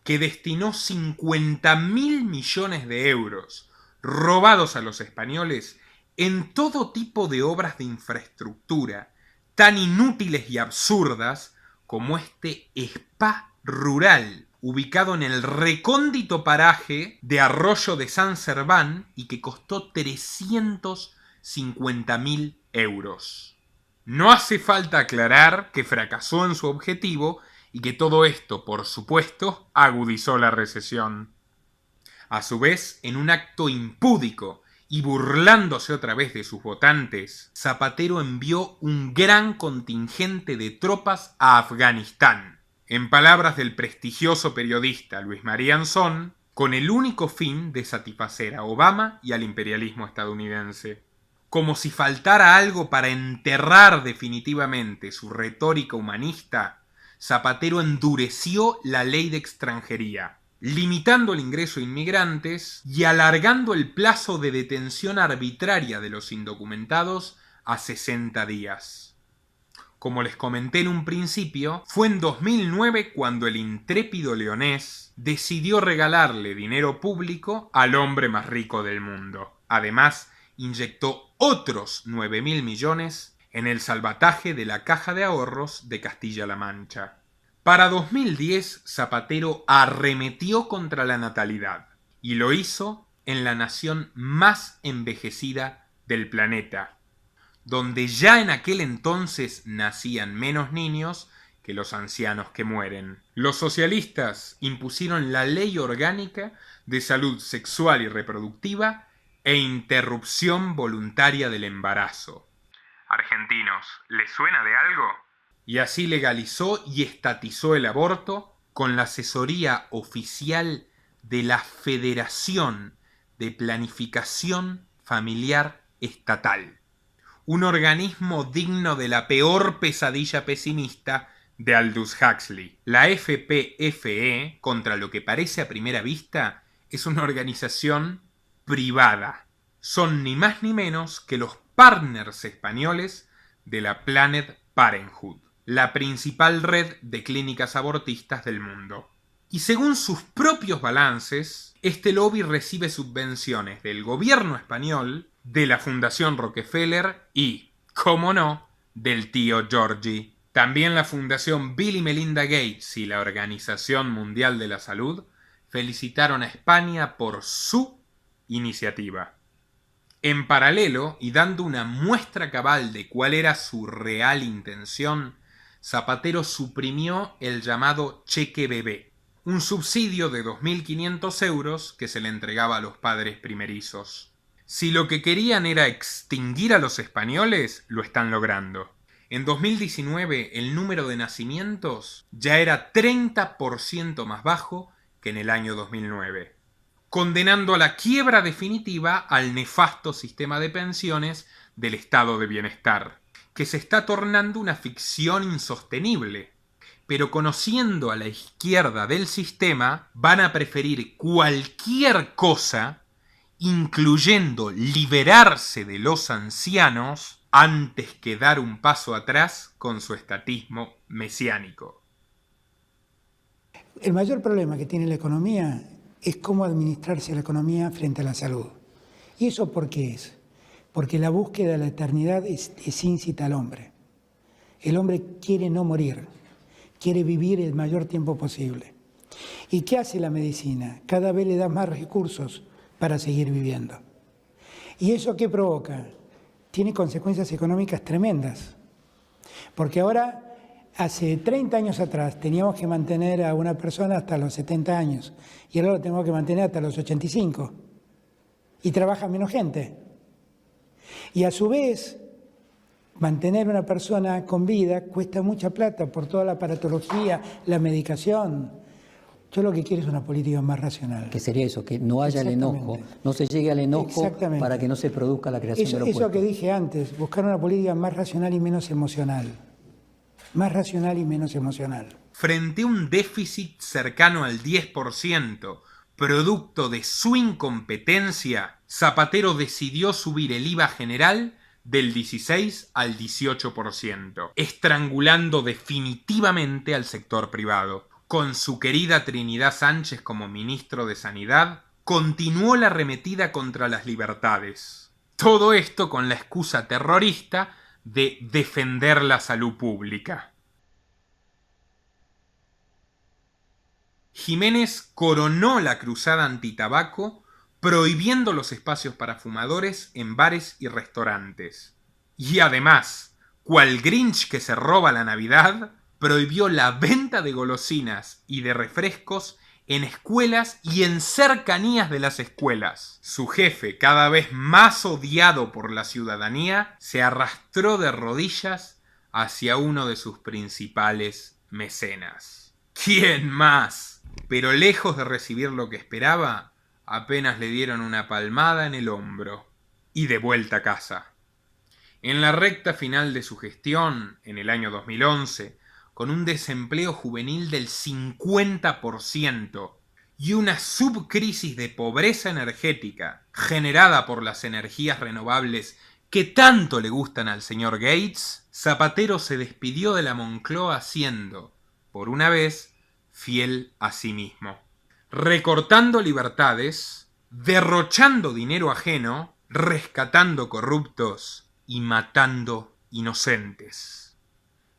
que destinó 50.000 millones de euros robados a los españoles en todo tipo de obras de infraestructura tan inútiles y absurdas como este spa rural ubicado en el recóndito paraje de Arroyo de San Serván y que costó 350.000 euros. No hace falta aclarar que fracasó en su objetivo y que todo esto, por supuesto, agudizó la recesión. A su vez, en un acto impúdico y burlándose otra vez de sus votantes, Zapatero envió un gran contingente de tropas a Afganistán, en palabras del prestigioso periodista Luis María Anzón, con el único fin de satisfacer a Obama y al imperialismo estadounidense. Como si faltara algo para enterrar definitivamente su retórica humanista, Zapatero endureció la ley de extranjería, limitando el ingreso de inmigrantes y alargando el plazo de detención arbitraria de los indocumentados a 60 días. Como les comenté en un principio, fue en 2009 cuando el intrépido leonés decidió regalarle dinero público al hombre más rico del mundo. Además, inyectó otros 9.000 millones en el salvataje de la Caja de Ahorros de Castilla-La Mancha. Para 2010, Zapatero arremetió contra la natalidad y lo hizo en la nación más envejecida del planeta, donde ya en aquel entonces nacían menos niños que los ancianos que mueren. Los socialistas impusieron la Ley Orgánica de Salud Sexual y Reproductiva e Interrupción Voluntaria del Embarazo. Argentinos, ¿les suena de algo? Y así legalizó y estatizó el aborto con la asesoría oficial de la Federación de Planificación Familiar Estatal, un organismo digno de la peor pesadilla pesimista de Aldous Huxley. La FPFE, contra lo que parece a primera vista, es una organización privada. Son ni más ni menos que los partners españoles de la Planned Parenthood, la principal red de clínicas abortistas del mundo. Y según sus propios balances, este lobby recibe subvenciones del gobierno español, de la Fundación Rockefeller y, cómo no, del tío Georgie. También la Fundación Bill y Melinda Gates y la Organización Mundial de la Salud felicitaron a España por su iniciativa. En paralelo, y dando una muestra cabal de cuál era su real intención, Zapatero suprimió el llamado cheque bebé, un subsidio de 2.500 euros que se le entregaba a los padres primerizos. Si lo que querían era extinguir a los españoles, lo están logrando. En 2019 el número de nacimientos ya era 30% más bajo que en el año 2009, condenando a la quiebra definitiva al nefasto sistema de pensiones del estado de bienestar, que se está tornando una ficción insostenible. Pero conociendo a la izquierda del sistema, van a preferir cualquier cosa, incluyendo liberarse de los ancianos, antes que dar un paso atrás con su estatismo mesiánico. El mayor problema que tiene la economía es cómo administrarse la economía frente a la salud. ¿Y eso por qué es? Porque la búsqueda de la eternidad es incita al hombre. El hombre quiere no morir, quiere vivir el mayor tiempo posible. ¿Y qué hace la medicina? Cada vez le da más recursos para seguir viviendo. ¿Y eso qué provoca? Tiene consecuencias económicas tremendas. Porque ahora, hace 30 años atrás, teníamos que mantener a una persona hasta los 70 años. Y ahora lo tenemos que mantener hasta los 85. Y trabaja menos gente. Y a su vez, mantener una persona con vida cuesta mucha plata por toda la aparatología, la medicación. Yo lo que quiero es una política más racional. Que sería eso, que no haya el enojo, no se llegue al enojo para que no se produzca la creación de los puestos. Eso que dije antes, buscar una política más racional y menos emocional. Más racional y menos emocional. Frente a un déficit cercano al 10%, producto de su incompetencia, Zapatero decidió subir el IVA general del 16 al 18%, estrangulando definitivamente al sector privado. Con su querida Trinidad Sánchez como ministro de Sanidad, continuó la arremetida contra las libertades. Todo esto con la excusa terrorista de defender la salud pública. Jiménez coronó la cruzada antitabaco prohibiendo los espacios para fumadores en bares y restaurantes. Y además, cual Grinch que se roba la Navidad, prohibió la venta de golosinas y de refrescos en escuelas y en cercanías de las escuelas. Su jefe, cada vez más odiado por la ciudadanía, se arrastró de rodillas hacia uno de sus principales mecenas. ¿Quién más? Pero lejos de recibir lo que esperaba, apenas le dieron una palmada en el hombro y de vuelta a casa. En la recta final de su gestión, en el año 2011, con un desempleo juvenil del 50% y una subcrisis de pobreza energética generada por las energías renovables que tanto le gustan al señor Gates, Zapatero se despidió de la Moncloa siendo, por una vez, fiel a sí mismo. Recortando libertades, derrochando dinero ajeno, rescatando corruptos y matando inocentes.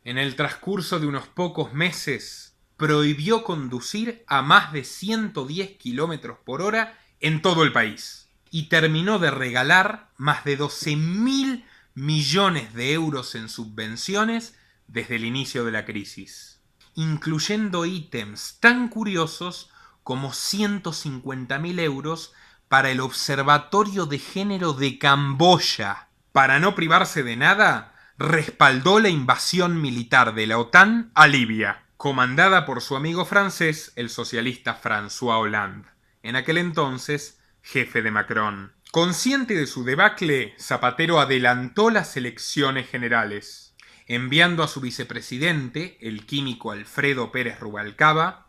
En el transcurso de unos pocos meses, prohibió conducir a más de 110 kilómetros por hora en todo el país y terminó de regalar más de 12.000 millones de euros en subvenciones desde el inicio de la crisis, incluyendo ítems tan curiosos como 150.000 euros para el Observatorio de Género de Camboya. Para no privarse de nada, respaldó la invasión militar de la OTAN a Libia, comandada por su amigo francés, el socialista François Hollande, en aquel entonces jefe de Macron. Consciente de su debacle, Zapatero adelantó las elecciones generales, enviando a su vicepresidente, el químico Alfredo Pérez Rubalcaba,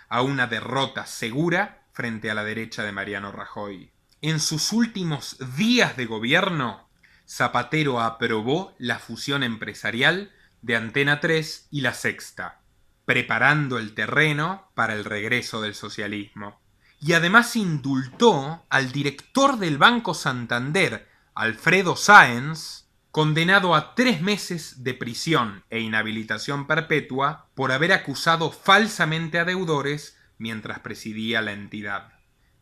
a una derrota segura frente a la derecha de Mariano Rajoy. En sus últimos días de gobierno, Zapatero aprobó la fusión empresarial de Antena 3 y La Sexta, preparando el terreno para el regreso del socialismo. Y además indultó al director del Banco Santander, Alfredo Sáenz, condenado a 3 meses de prisión e inhabilitación perpetua por haber acusado falsamente a deudores mientras presidía la entidad.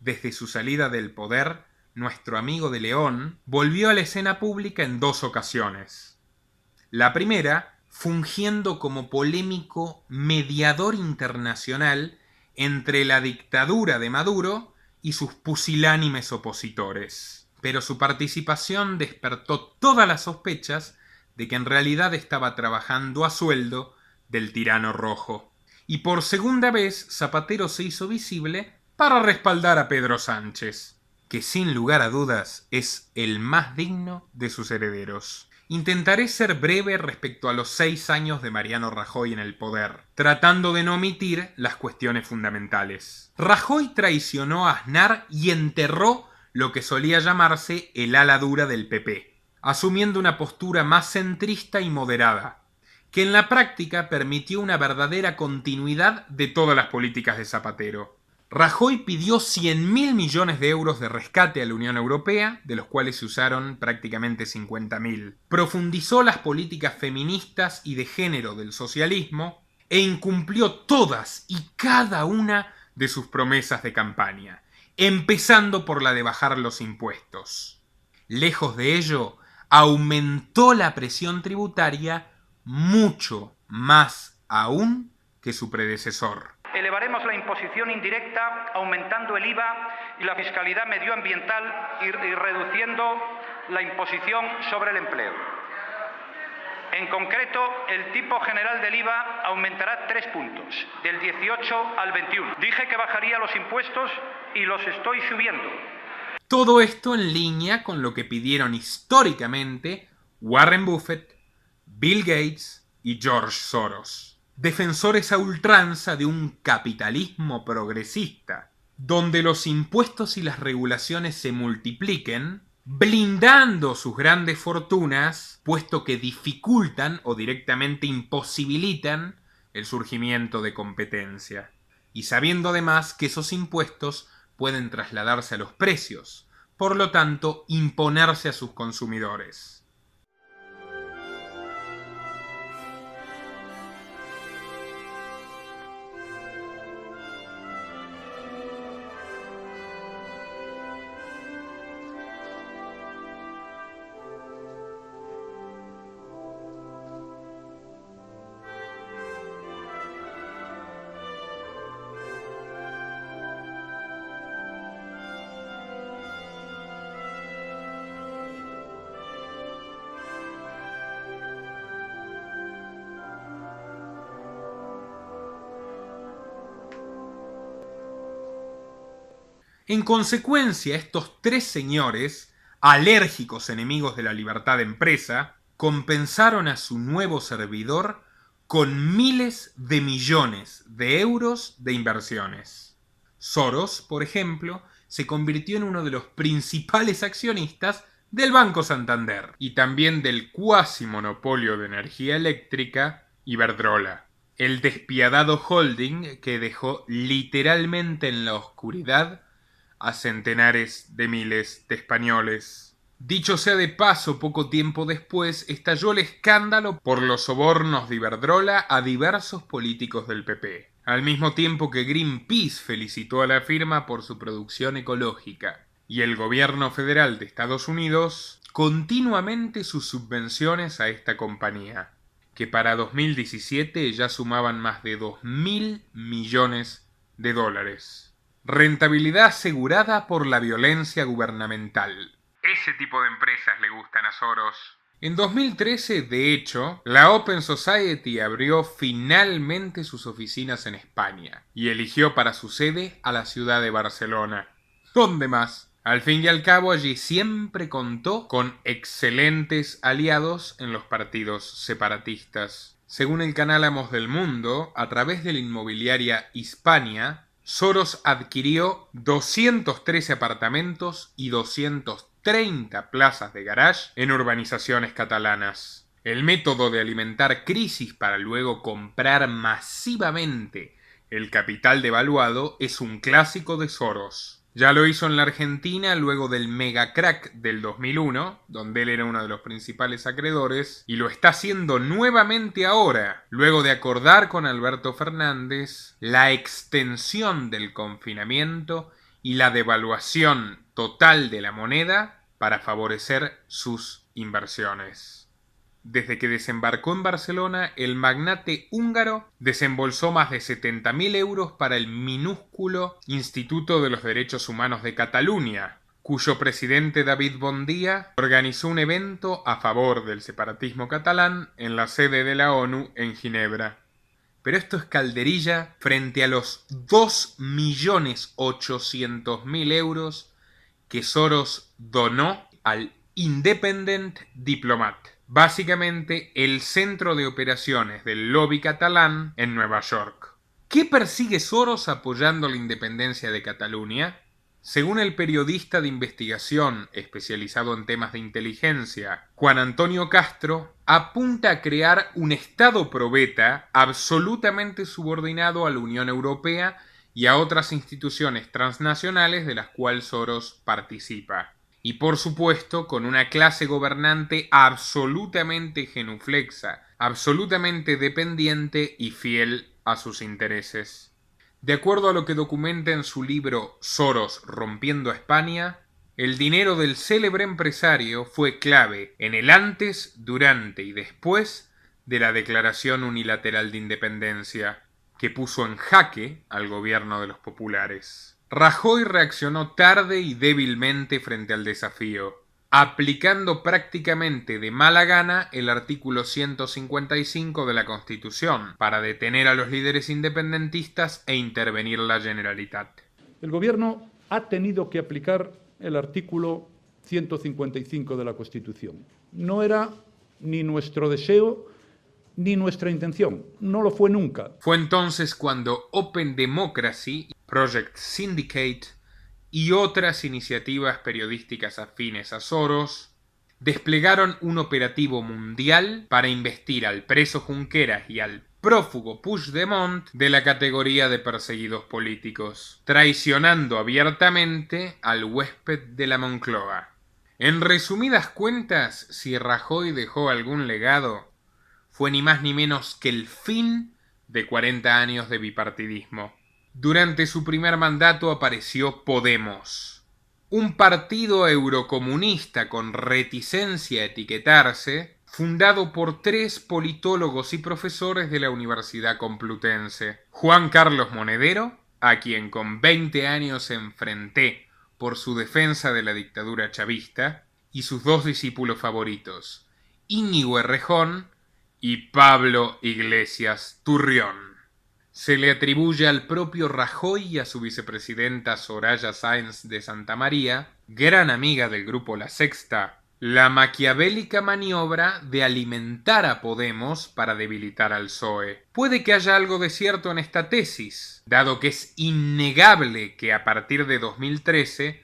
Desde su salida del poder, nuestro amigo de León volvió a la escena pública en 2 ocasiones. La primera, fungiendo como polémico mediador internacional entre la dictadura de Maduro y sus pusilánimes opositores. Pero su participación despertó todas las sospechas de que en realidad estaba trabajando a sueldo del tirano rojo. Y por segunda vez Zapatero se hizo visible para respaldar a Pedro Sánchez, que sin lugar a dudas es el más digno de sus herederos. Intentaré ser breve respecto a los 6 años de Mariano Rajoy en el poder, tratando de no omitir las cuestiones fundamentales. Rajoy traicionó a Aznar y enterró lo que solía llamarse el ala dura del PP, asumiendo una postura más centrista y moderada, que en la práctica permitió una verdadera continuidad de todas las políticas de Zapatero. Rajoy pidió 100.000 millones de euros de rescate a la Unión Europea, de los cuales se usaron prácticamente 50.000. Profundizó las políticas feministas y de género del socialismo e incumplió todas y cada una de sus promesas de campaña, empezando por la de bajar los impuestos. Lejos de ello, aumentó la presión tributaria mucho más aún que su predecesor. Elevaremos la imposición indirecta, aumentando el IVA y la fiscalidad medioambiental y reduciendo la imposición sobre el empleo. En concreto, el tipo general del IVA aumentará 3 puntos, del 18 al 21. Dije que bajaría los impuestos y los estoy subiendo. Todo esto en línea con lo que pidieron históricamente Warren Buffett, Bill Gates y George Soros, defensores a ultranza de un capitalismo progresista, donde los impuestos y las regulaciones se multipliquen, blindando sus grandes fortunas, puesto que dificultan o directamente imposibilitan el surgimiento de competencia, y sabiendo además que esos impuestos pueden trasladarse a los precios, por lo tanto imponerse a sus consumidores. En consecuencia, estos 3 señores, alérgicos enemigos de la libertad de empresa, compensaron a su nuevo servidor con miles de millones de euros de inversiones. Soros, por ejemplo, se convirtió en uno de los principales accionistas del Banco Santander y también del cuasi monopolio de energía eléctrica Iberdrola, el despiadado holding que dejó literalmente en la oscuridad a centenares de miles de españoles. Dicho sea de paso, poco tiempo después estalló el escándalo por los sobornos de Iberdrola a diversos políticos del PP, al mismo tiempo que Greenpeace felicitó a la firma por su producción ecológica, y el gobierno federal de Estados Unidos continuamente sus subvenciones a esta compañía, que para 2017 ya sumaban más de 2.000 millones de dólares. Rentabilidad asegurada por la violencia gubernamental. Ese tipo de empresas le gustan a Soros. En 2013, de hecho, la Open Society abrió finalmente sus oficinas en España y eligió para su sede a la ciudad de Barcelona. ¿Dónde más? Al fin y al cabo, allí siempre contó con excelentes aliados en los partidos separatistas. Según el canal Amos del Mundo, a través de la inmobiliaria Hispania, Soros adquirió 213 apartamentos y 230 plazas de garage en urbanizaciones catalanas. El método de alimentar crisis para luego comprar masivamente el capital devaluado es un clásico de Soros. Ya lo hizo en la Argentina luego del mega crack del 2001, donde él era uno de los principales acreedores, y lo está haciendo nuevamente ahora, luego de acordar con Alberto Fernández la extensión del confinamiento y la devaluación total de la moneda para favorecer sus inversiones. Desde que desembarcó en Barcelona, el magnate húngaro desembolsó más de 70.000 euros para el minúsculo Instituto de los Derechos Humanos de Cataluña, cuyo presidente David Bondia organizó un evento a favor del separatismo catalán en la sede de la ONU en Ginebra. Pero esto es calderilla frente a los 2.800.000 euros que Soros donó al Independent Diplomat, básicamente el centro de operaciones del lobby catalán en Nueva York. ¿Qué persigue Soros apoyando la independencia de Cataluña? Según el periodista de investigación especializado en temas de inteligencia, Juan Antonio Castro, apunta a crear un Estado probeta absolutamente subordinado a la Unión Europea y a otras instituciones transnacionales de las cuales Soros participa. Y por supuesto con una clase gobernante absolutamente genuflexa, absolutamente dependiente y fiel a sus intereses. De acuerdo a lo que documenta en su libro Soros rompiendo a España, el dinero del célebre empresario fue clave en el antes, durante y después de la Declaración Unilateral de Independencia, que puso en jaque al gobierno de los populares. Rajoy reaccionó tarde y débilmente frente al desafío, aplicando prácticamente de mala gana el artículo 155 de la Constitución para detener a los líderes independentistas e intervenir la Generalitat. El gobierno ha tenido que aplicar el artículo 155 de la Constitución. No era ni nuestro deseo ni nuestra intención. No lo fue nunca. Fue entonces cuando Open Democracy, Project Syndicate y otras iniciativas periodísticas afines a Soros desplegaron un operativo mundial para investir al preso Junqueras y al prófugo Puigdemont de la categoría de perseguidos políticos, traicionando abiertamente al huésped de la Moncloa. En resumidas cuentas, si Rajoy dejó algún legado, fue ni más ni menos que el fin de 40 años de bipartidismo. Durante su primer mandato apareció Podemos, un partido eurocomunista con reticencia a etiquetarse, fundado por 3 politólogos y profesores de la Universidad Complutense. Juan Carlos Monedero, a quien con 20 años enfrenté por su defensa de la dictadura chavista, y sus 2 discípulos favoritos, Íñigo Errejón y Pablo Iglesias Turrión. Se le atribuye al propio Rajoy y a su vicepresidenta Soraya Sáenz de Santamaría, gran amiga del grupo La Sexta, la maquiavélica maniobra de alimentar a Podemos para debilitar al PSOE. Puede que haya algo de cierto en esta tesis, dado que es innegable que a partir de 2013,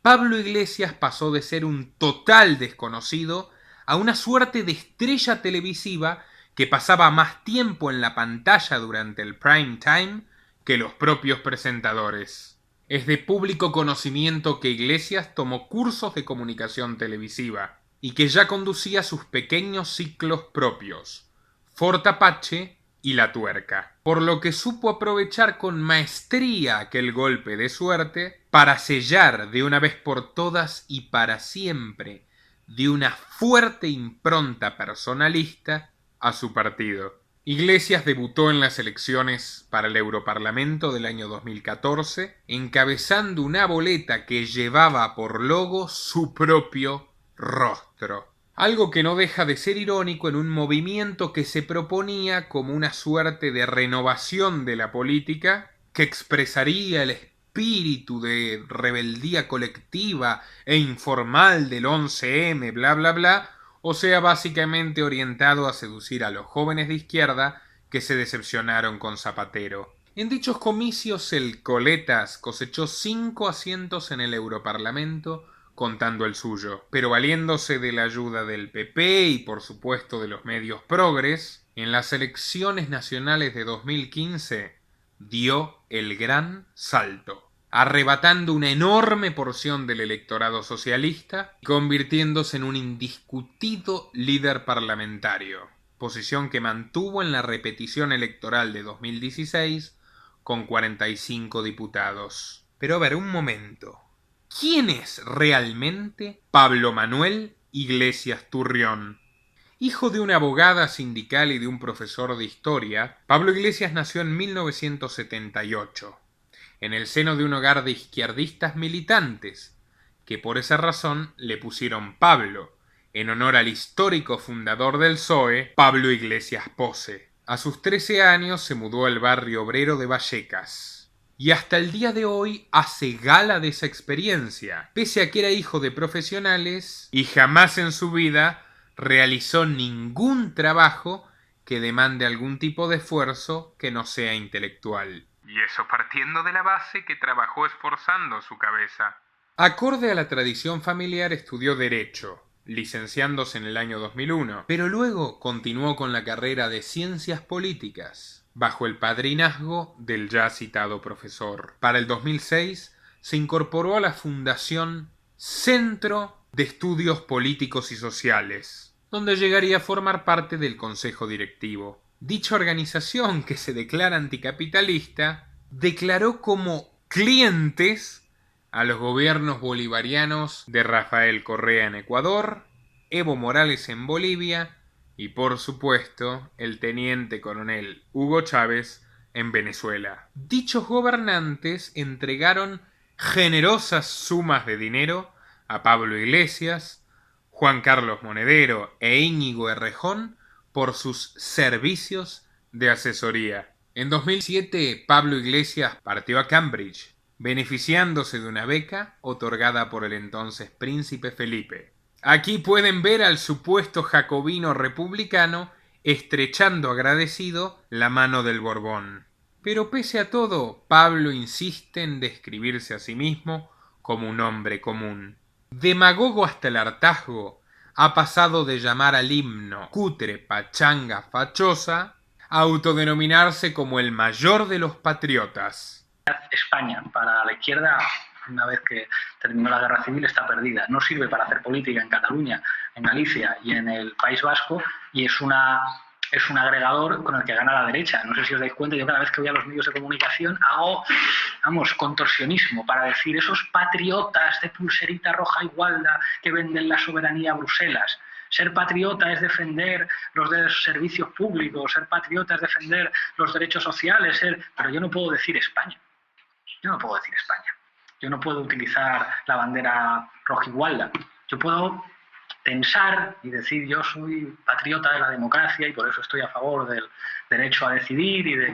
Pablo Iglesias pasó de ser un total desconocido a una suerte de estrella televisiva que pasaba más tiempo en la pantalla durante el prime time que los propios presentadores. Es de público conocimiento que Iglesias tomó cursos de comunicación televisiva y que ya conducía sus pequeños ciclos propios, Fort Apache y La Tuerca, por lo que supo aprovechar con maestría aquel golpe de suerte para sellar de una vez por todas y para siempre, de una fuerte impronta personalista, a su partido. Iglesias debutó en las elecciones para el Europarlamento del año 2014, encabezando una boleta que llevaba por logo su propio rostro. Algo que no deja de ser irónico en un movimiento que se proponía como una suerte de renovación de la política, que expresaría el espíritu de rebeldía colectiva e informal del 11M, bla bla bla, o sea, básicamente orientado a seducir a los jóvenes de izquierda que se decepcionaron con Zapatero. En dichos comicios el Coletas cosechó 5 asientos en el Europarlamento, contando el suyo, pero valiéndose de la ayuda del PP y por supuesto de los medios progres, en las elecciones nacionales de 2015 dio el gran salto, arrebatando una enorme porción del electorado socialista y convirtiéndose en un indiscutido líder parlamentario, posición que mantuvo en la repetición electoral de 2016 con 45 diputados. Pero a ver, un momento. ¿Quién es realmente Pablo Manuel Iglesias Turrión? Hijo de una abogada sindical y de un profesor de historia, Pablo Iglesias nació en 1978, en el seno de un hogar de izquierdistas militantes, que por esa razón le pusieron Pablo, en honor al histórico fundador del PSOE, Pablo Iglesias Posse. A sus 13 años se mudó al barrio obrero de Vallecas. Y hasta el día de hoy hace gala de esa experiencia, pese a que era hijo de profesionales y jamás en su vida realizó ningún trabajo que demande algún tipo de esfuerzo que no sea intelectual. Y eso partiendo de la base que trabajó esforzando su cabeza. Acorde a la tradición familiar estudió Derecho, licenciándose en el año 2001, pero luego continuó con la carrera de Ciencias Políticas, bajo el padrinazgo del ya citado profesor. Para el 2006 se incorporó a la Fundación Centro de Estudios Políticos y Sociales, donde llegaría a formar parte del consejo directivo. Dicha organización, que se declara anticapitalista, declaró como clientes a los gobiernos bolivarianos de Rafael Correa en Ecuador, Evo Morales en Bolivia y por supuesto el teniente coronel Hugo Chávez en Venezuela. Dichos gobernantes entregaron generosas sumas de dinero a Pablo Iglesias, Juan Carlos Monedero e Íñigo Errejón por sus servicios de asesoría. En 2007 Pablo Iglesias partió a Cambridge, beneficiándose de una beca otorgada por el entonces príncipe Felipe. Aquí pueden ver al supuesto jacobino republicano estrechando agradecido la mano del Borbón. Pero pese a todo, Pablo insiste en describirse a sí mismo como un hombre común. Demagogo hasta el hartazgo, ha pasado de llamar al himno cutre, pachanga, fachosa, a autodenominarse como el mayor de los patriotas. España, para la izquierda, una vez que terminó la guerra civil, está perdida. No sirve para hacer política en Cataluña, en Galicia y en el País Vasco, y es un agregador con el que gana la derecha. No sé si os dais cuenta, yo cada vez que voy a los medios de comunicación hago, contorsionismo para decir esos patriotas de pulserita roja y gualda que venden la soberanía a Bruselas. Ser patriota es defender los servicios públicos, ser patriota es defender los derechos sociales, pero yo no puedo decir España. Yo no puedo decir España. Yo no puedo utilizar la bandera rojigualda. Yo puedo pensar y decir yo soy patriota de la democracia y por eso estoy a favor del derecho a decidir y de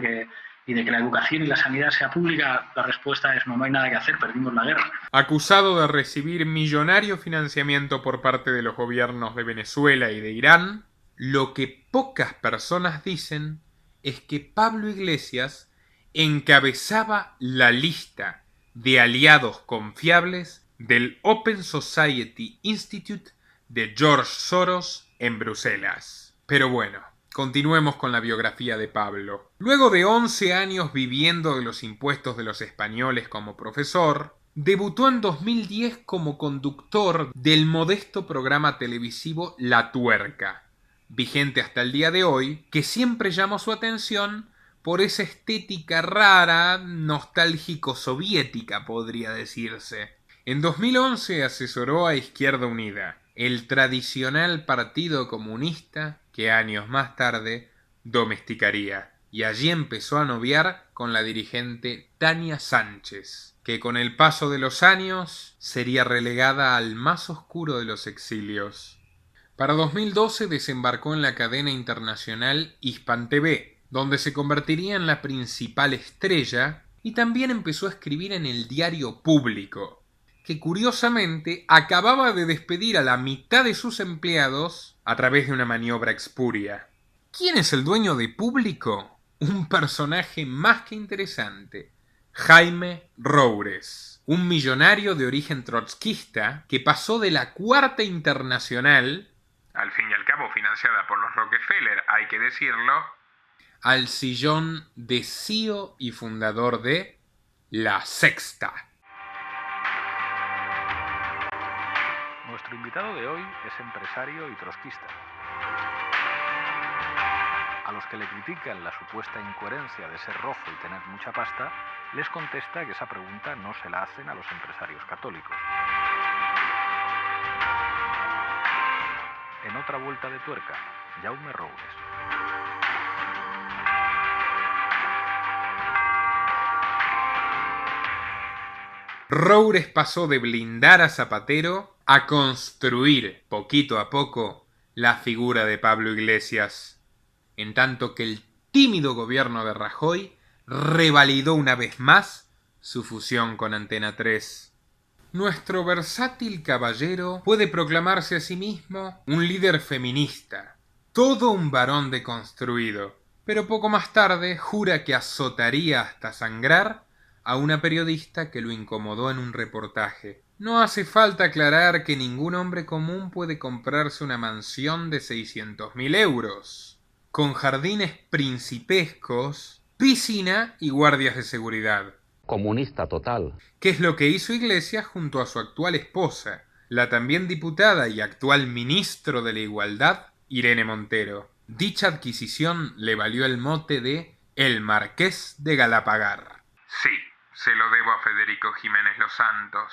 que la educación y la sanidad sea pública. La respuesta es no hay nada que hacer, perdimos la guerra. Acusado de recibir millonario financiamiento por parte de los gobiernos de Venezuela y de Irán, lo que pocas personas dicen es que Pablo Iglesias encabezaba la lista de aliados confiables del Open Society Institute de George Soros en Bruselas. Pero bueno, Continuemos con la biografía de Pablo. Luego de 11 años viviendo de los impuestos de los españoles como profesor, debutó en 2010 como conductor del modesto programa televisivo La Tuerca, vigente hasta el día de hoy, que siempre llamó su atención por esa estética rara, nostálgico-soviética, podría decirse. En 2011 asesoró a Izquierda Unida, el tradicional partido comunista que años más tarde domesticaría, y allí empezó a noviar con la dirigente Tania Sánchez, que con el paso de los años sería relegada al más oscuro de los exilios. Para 2012 desembarcó en la cadena internacional Hispan TV, donde se convertiría en la principal estrella, y también empezó a escribir en el diario Público, que curiosamente acababa de despedir a la mitad de sus empleados a través de una maniobra espuria. ¿Quién es el dueño de Público? Un personaje más que interesante, Jaime Roures, un millonario de origen trotskista que pasó de la Cuarta Internacional, al fin y al cabo financiada por los Rockefeller, hay que decirlo, al sillón de CEO y fundador de La Sexta. Nuestro invitado de hoy es empresario y trotskista. A los que le critican la supuesta incoherencia de ser rojo y tener mucha pasta, les contesta que esa pregunta no se la hacen a los empresarios católicos. En otra vuelta de tuerca, Jaume Roures. Roures pasó de blindar a Zapatero a construir, poquito a poco, la figura de Pablo Iglesias, en tanto que el tímido gobierno de Rajoy revalidó una vez más su fusión con Antena 3. Nuestro versátil caballero puede proclamarse a sí mismo un líder feminista, todo un varón deconstruido, pero poco más tarde jura que azotaría hasta sangrar a una periodista que lo incomodó en un reportaje. No hace falta aclarar que ningún hombre común puede comprarse una mansión de 600.000 euros, con jardines principescos, piscina y guardias de seguridad. Comunista total. ¿Qué es lo que hizo Iglesias junto a su actual esposa, la también diputada y actual ministro de la Igualdad, Irene Montero? Dicha adquisición le valió el mote de El Marqués de Galapagar. Sí, se lo debo a Federico Jiménez Los Santos.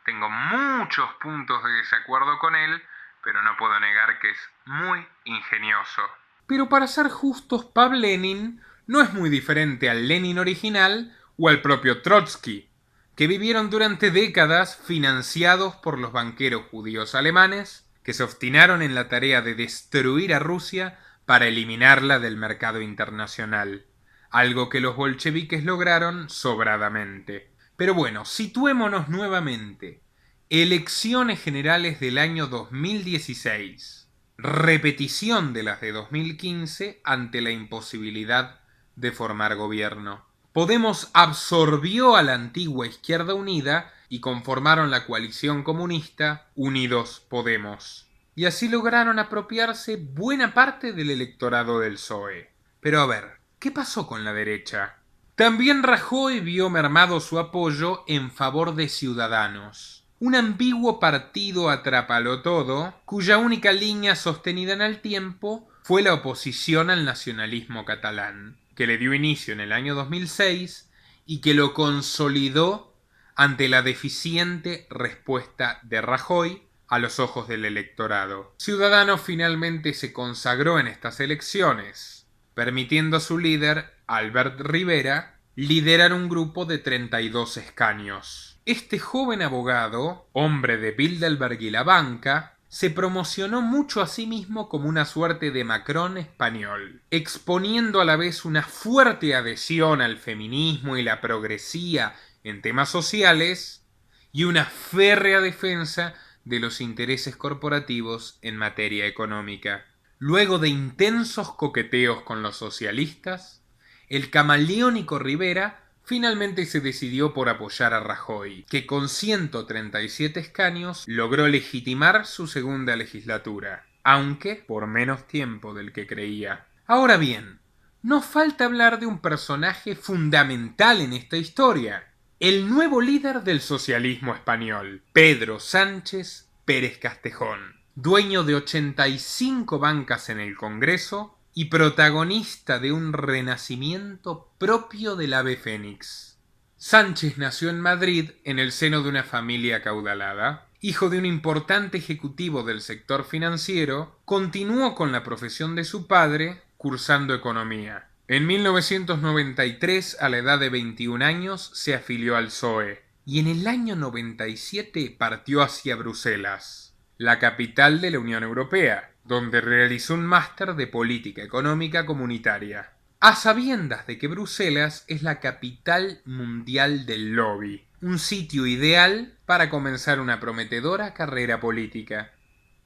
Tengo muchos puntos de desacuerdo con él, pero no puedo negar que es muy ingenioso. Pero para ser justos, Pavel Lenin no es muy diferente al Lenin original o al propio Trotsky, que vivieron durante décadas financiados por los banqueros judíos alemanes que se obstinaron en la tarea de destruir a Rusia para eliminarla del mercado internacional, algo que los bolcheviques lograron sobradamente. Pero bueno, situémonos nuevamente. Elecciones generales del año 2016. Repetición de las de 2015 ante la imposibilidad de formar gobierno. Podemos absorbió a la antigua Izquierda Unida y conformaron la coalición comunista Unidos Podemos. Y así lograron apropiarse buena parte del electorado del PSOE. Pero a ver, ¿qué pasó con la derecha? También Rajoy vio mermado su apoyo en favor de Ciudadanos, un ambiguo partido atrapalotodo cuya única línea sostenida en el tiempo fue la oposición al nacionalismo catalán, que le dio inicio en el año 2006 y que lo consolidó ante la deficiente respuesta de Rajoy a los ojos del electorado. Ciudadanos finalmente se consagró en estas elecciones, permitiendo a su líder, Albert Rivera, liderar un grupo de 32 escaños. Este joven abogado, hombre de Bilderberg y la banca, se promocionó mucho a sí mismo como una suerte de Macron español, exponiendo a la vez una fuerte adhesión al feminismo y la progresía en temas sociales y una férrea defensa de los intereses corporativos en materia económica. Luego de intensos coqueteos con los socialistas, el camaleónico Rivera finalmente se decidió por apoyar a Rajoy, que con 137 escaños logró legitimar su segunda legislatura. aunque por menos tiempo del que creía. Ahora bien, nos falta hablar de un personaje fundamental en esta historia, el nuevo líder del socialismo español, Pedro Sánchez Pérez Castejón, dueño de 85 bancas en el Congreso y protagonista de un renacimiento propio del ave fénix. Sánchez nació en Madrid en el seno de una familia acaudalada. Hijo de un importante ejecutivo del sector financiero, continuó con la profesión de su padre, cursando economía. En 1993, a la edad de 21 años, se afilió al PSOE y en el año 97 partió hacia Bruselas, la capital de la Unión Europea, donde realizó un máster de política económica comunitaria, a sabiendas de que Bruselas es la capital mundial del lobby, un sitio ideal para comenzar una prometedora carrera política.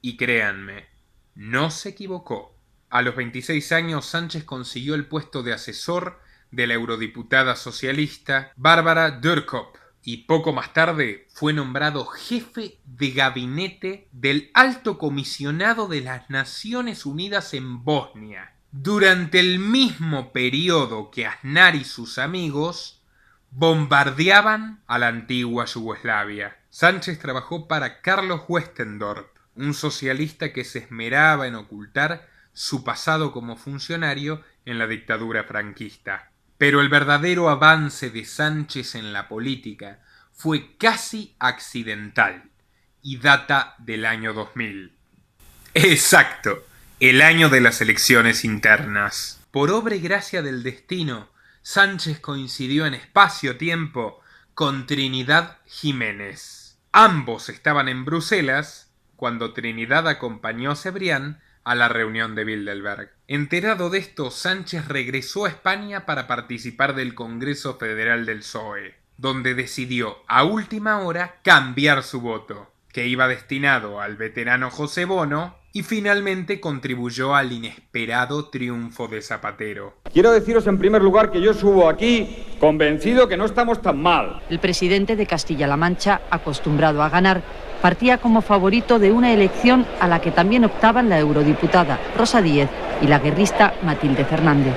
Y créanme, no se equivocó. A los 26 años Sánchez consiguió el puesto de asesor de la eurodiputada socialista Bárbara Dürkop y poco más tarde fue nombrado jefe de gabinete del Alto Comisionado de las Naciones Unidas en Bosnia, durante el mismo periodo que Aznar y sus amigos bombardeaban a la antigua Yugoslavia. Sánchez trabajó para Carlos Westendorp, un socialista que se esmeraba en ocultar su pasado como funcionario en la dictadura franquista. Pero el verdadero avance de Sánchez en la política fue casi accidental y data del año 2000. Exacto, el año de las elecciones internas. Por obra y gracia del destino, Sánchez coincidió en espacio-tiempo con Trinidad Jiménez. Ambos estaban en Bruselas cuando Trinidad acompañó a Cebrián a la reunión de Bilderberg. Enterado de esto, Sánchez regresó a España para participar del Congreso Federal del PSOE, donde decidió a última hora cambiar su voto, que iba destinado al veterano José Bono, y finalmente contribuyó al inesperado triunfo de Zapatero. Quiero deciros en primer lugar que yo subo aquí convencido que no estamos tan mal. El presidente de Castilla-La Mancha, acostumbrado a ganar, partía como favorito de una elección a la que también optaban la eurodiputada Rosa Díez y la guerrista Matilde Fernández.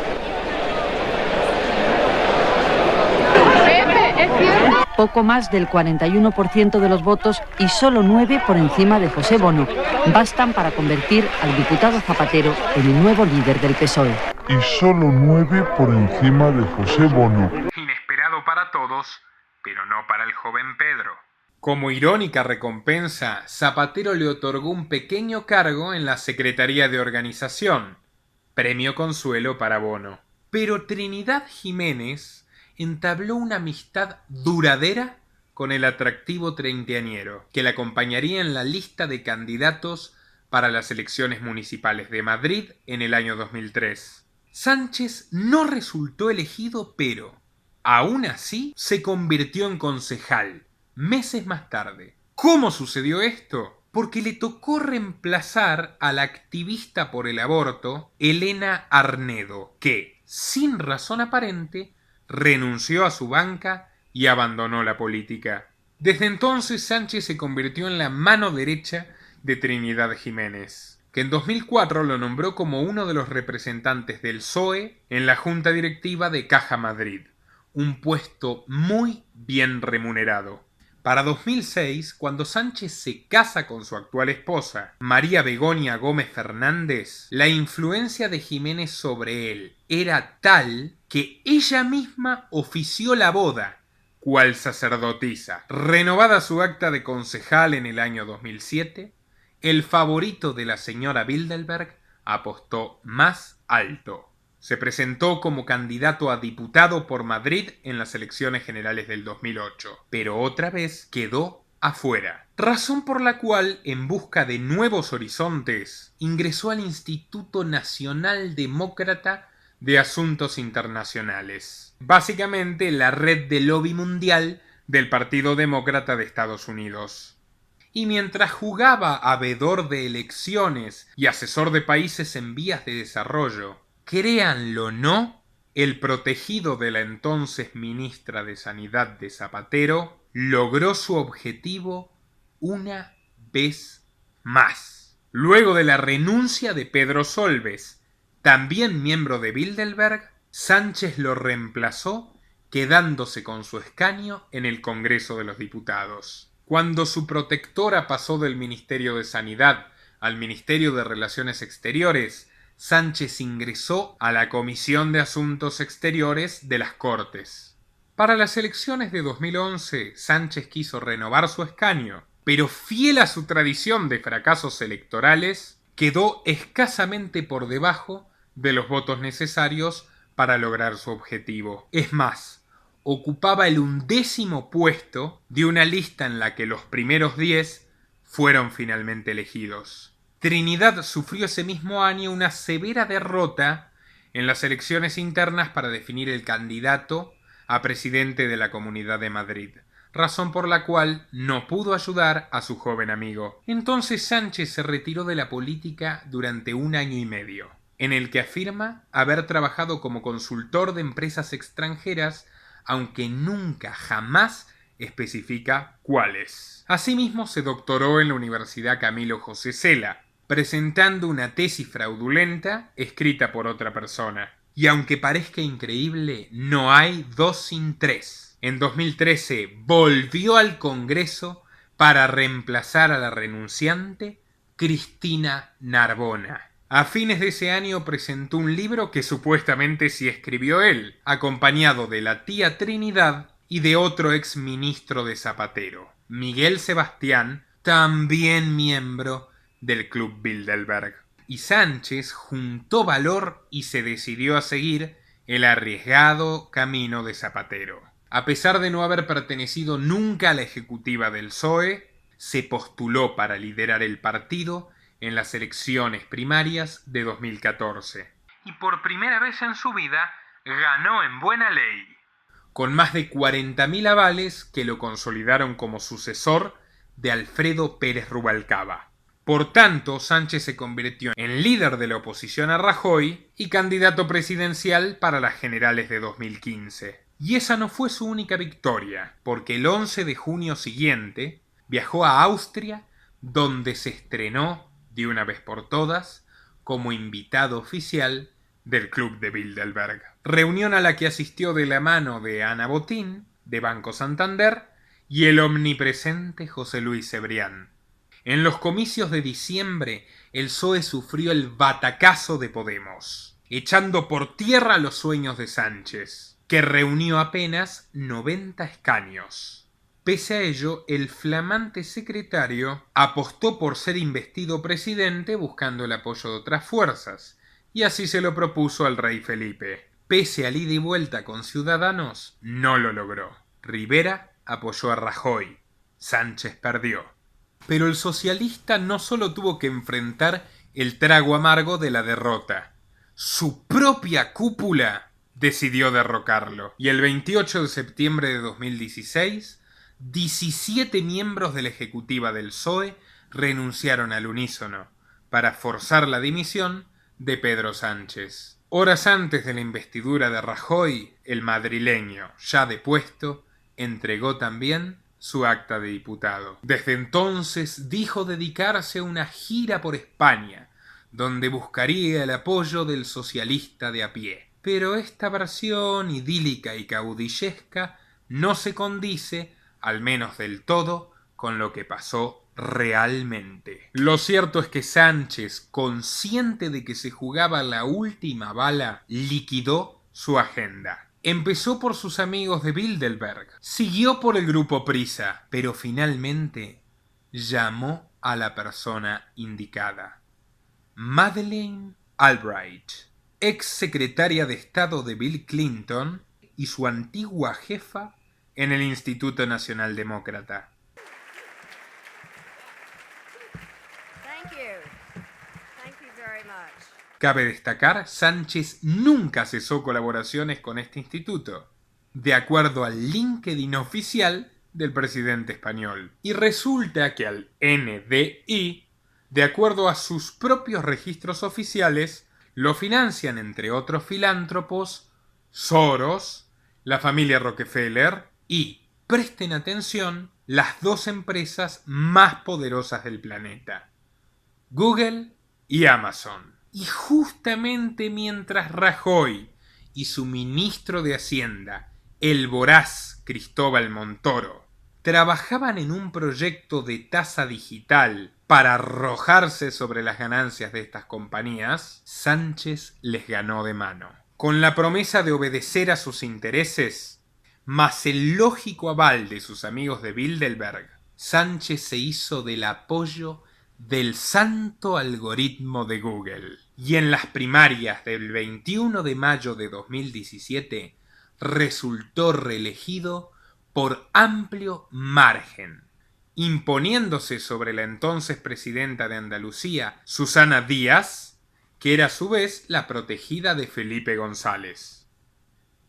Poco más del 41% de los votos y solo 9 por encima de José Bono bastan para convertir al diputado Zapatero en el nuevo líder del PSOE. Y solo 9 por encima de José Bono. Inesperado para todos, pero no para el joven Pedro. Como irónica recompensa, Zapatero le otorgó un pequeño cargo en la Secretaría de Organización, premio consuelo para Bono. Pero Trinidad Jiménez entabló una amistad duradera con el atractivo treintañero, que le acompañaría en la lista de candidatos para las elecciones municipales de Madrid en el año 2003. Sánchez no resultó elegido, pero aún así se convirtió en concejal meses más tarde. ¿Cómo sucedió esto? Porque le tocó reemplazar a la activista por el aborto Elena Arnedo, que, sin razón aparente, renunció a su banca y abandonó la política. Desde entonces Sánchez se convirtió en la mano derecha de Trinidad Jiménez, que en 2004 lo nombró como uno de los representantes del PSOE en la junta directiva de Caja Madrid, un puesto muy bien remunerado. Para 2006, cuando Sánchez se casa con su actual esposa, María Begoña Gómez Fernández, la influencia de Jiménez sobre él era tal que ella misma ofició la boda, cual sacerdotisa. Renovada su acta de concejal en el año 2007, el favorito de la señora Bilderberg apostó más alto. Se presentó como candidato a diputado por Madrid en las elecciones generales del 2008, pero otra vez quedó afuera. Razón por la cual, en busca de nuevos horizontes, ingresó al Instituto Nacional Demócrata de Asuntos Internacionales, básicamente la red de lobby mundial del Partido Demócrata de Estados Unidos. Y mientras jugaba a veedor de elecciones y asesor de países en vías de desarrollo, créanlo o no, el protegido de la entonces ministra de Sanidad de Zapatero logró su objetivo una vez más. Luego de la renuncia de Pedro Solbes, también miembro de Bilderberg, Sánchez lo reemplazó, quedándose con su escaño en el Congreso de los Diputados. Cuando su protectora pasó del Ministerio de Sanidad al Ministerio de Relaciones Exteriores, Sánchez ingresó a la Comisión de Asuntos Exteriores de las Cortes. Para las elecciones de 2011, Sánchez quiso renovar su escaño, pero fiel a su tradición de fracasos electorales, quedó escasamente por debajo de los votos necesarios para lograr su objetivo. Es más, ocupaba el 11º puesto de una lista en la que los primeros 10 fueron finalmente elegidos. Trinidad sufrió ese mismo año una severa derrota en las elecciones internas para definir el candidato a presidente de la Comunidad de Madrid, razón por la cual no pudo ayudar a su joven amigo. Entonces Sánchez se retiró de la política durante 1 año y medio, en el que afirma haber trabajado como consultor de empresas extranjeras, aunque nunca jamás especifica cuáles. Asimismo se doctoró en la Universidad Camilo José Cela, presentando una tesis fraudulenta escrita por otra persona. Y aunque parezca increíble, no hay 2 sin 3. En 2013 volvió al Congreso para reemplazar a la renunciante Cristina Narbona. A fines de ese año presentó un libro que supuestamente sí escribió él, acompañado de la tía Trinidad y de otro exministro de Zapatero, Miguel Sebastián, también miembro del Club Bilderberg. Y Sánchez juntó valor y se decidió a seguir el arriesgado camino de Zapatero. A pesar de no haber pertenecido nunca a la ejecutiva del PSOE, se postuló para liderar el partido en las elecciones primarias de 2014. Y por primera vez en su vida ganó en buena ley, con más de 40.000 avales que lo consolidaron como sucesor de Alfredo Pérez Rubalcaba. Por tanto, Sánchez se convirtió en líder de la oposición a Rajoy y candidato presidencial para las generales de 2015. Y esa no fue su única victoria, porque el 11 de junio siguiente viajó a Austria, donde se estrenó, de una vez por todas, como invitado oficial del Club de Bilderberg. Reunión a la que asistió de la mano de Ana Botín, de Banco Santander, y el omnipresente José Luis Cebrián. En los comicios de diciembre, el PSOE sufrió el batacazo de Podemos, echando por tierra los sueños de Sánchez, que reunió apenas 90 escaños. Pese a ello, el flamante secretario apostó por ser investido presidente buscando el apoyo de otras fuerzas, y así se lo propuso al rey Felipe. Pese al ida y vuelta con Ciudadanos, no lo logró. Rivera apoyó a Rajoy. Sánchez perdió. Pero el socialista no solo tuvo que enfrentar el trago amargo de la derrota, su propia cúpula decidió derrocarlo. Y el 28 de septiembre de 2016, 17 miembros de la ejecutiva del PSOE renunciaron al unísono para forzar la dimisión de Pedro Sánchez. Horas antes de la investidura de Rajoy, el madrileño, ya depuesto, entregó también su acta de diputado. Desde entonces dijo dedicarse a una gira por España, donde buscaría el apoyo del socialista de a pie. Pero esta versión idílica y caudillesca no se condice, al menos del todo, con lo que pasó realmente. Lo cierto es que Sánchez, consciente de que se jugaba la última bala, liquidó su agenda. Empezó por sus amigos de Bilderberg, siguió por el grupo Prisa, pero finalmente llamó a la persona indicada. Madeleine Albright, ex secretaria de Estado de Bill Clinton y su antigua jefa en el Instituto Nacional Demócrata. Cabe destacar, Sánchez nunca cesó colaboraciones con este instituto, de acuerdo al LinkedIn oficial del presidente español. Y resulta que al NDI, de acuerdo a sus propios registros oficiales, lo financian, entre otros filántropos, Soros, la familia Rockefeller y, presten atención, las 2 empresas más poderosas del planeta: Google y Amazon. Y justamente mientras Rajoy y su ministro de Hacienda, el voraz Cristóbal Montoro, trabajaban en un proyecto de tasa digital para arrojarse sobre las ganancias de estas compañías, Sánchez les ganó de mano. Con la promesa de obedecer a sus intereses, más el lógico aval de sus amigos de Bilderberg, Sánchez se hizo del apoyo del santo algoritmo de Google. Y en las primarias del 21 de mayo de 2017 resultó reelegido por amplio margen, imponiéndose sobre la entonces presidenta de Andalucía, Susana Díaz, que era a su vez la protegida de Felipe González.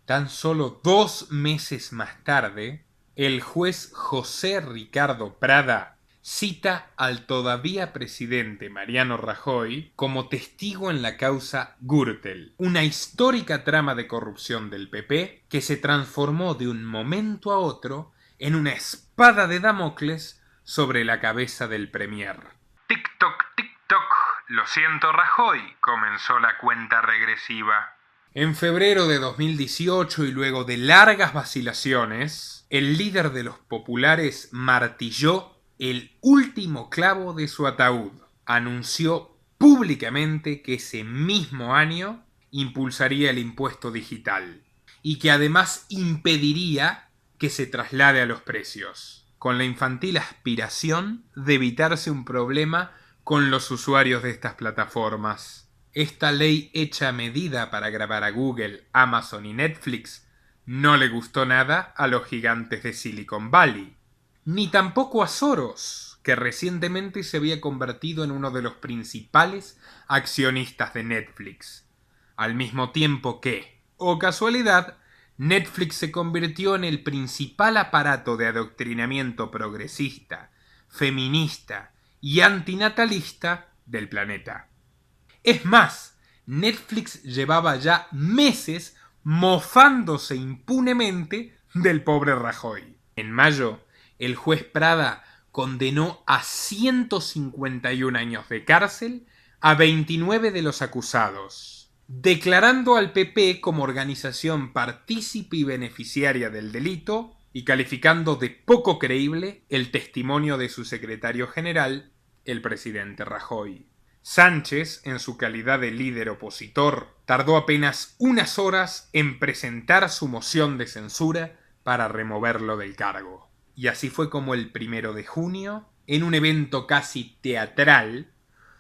Tan solo 2 meses más tarde, el juez José Ricardo Prada cita al todavía presidente Mariano Rajoy como testigo en la causa Gürtel, una histórica trama de corrupción del PP que se transformó de un momento a otro en una espada de Damocles sobre la cabeza del premier. Tic-toc, tic-toc, lo siento Rajoy, comenzó la cuenta regresiva. En febrero de 2018 y luego de largas vacilaciones, el líder de los populares martilló el último clavo de su ataúd. Anunció públicamente que ese mismo año impulsaría el impuesto digital y que además impediría que se traslade a los precios, con la infantil aspiración de evitarse un problema con los usuarios de estas plataformas. Esta ley hecha a medida para grabar a Google, Amazon y Netflix no le gustó nada a los gigantes de Silicon Valley, ni tampoco a Soros, que recientemente se había convertido en uno de los principales accionistas de Netflix, al mismo tiempo que, oh casualidad, Netflix se convirtió en el principal aparato de adoctrinamiento progresista, feminista y antinatalista del planeta. Es más, Netflix llevaba ya meses mofándose impunemente del pobre Rajoy. En mayo, el juez Prada condenó a 151 años de cárcel a 29 de los acusados, declarando al PP como organización partícipe y beneficiaria del delito y calificando de poco creíble el testimonio de su secretario general, el presidente Rajoy. Sánchez, en su calidad de líder opositor, tardó apenas unas horas en presentar su moción de censura para removerlo del cargo. Y así fue como el 1 de junio, en un evento casi teatral,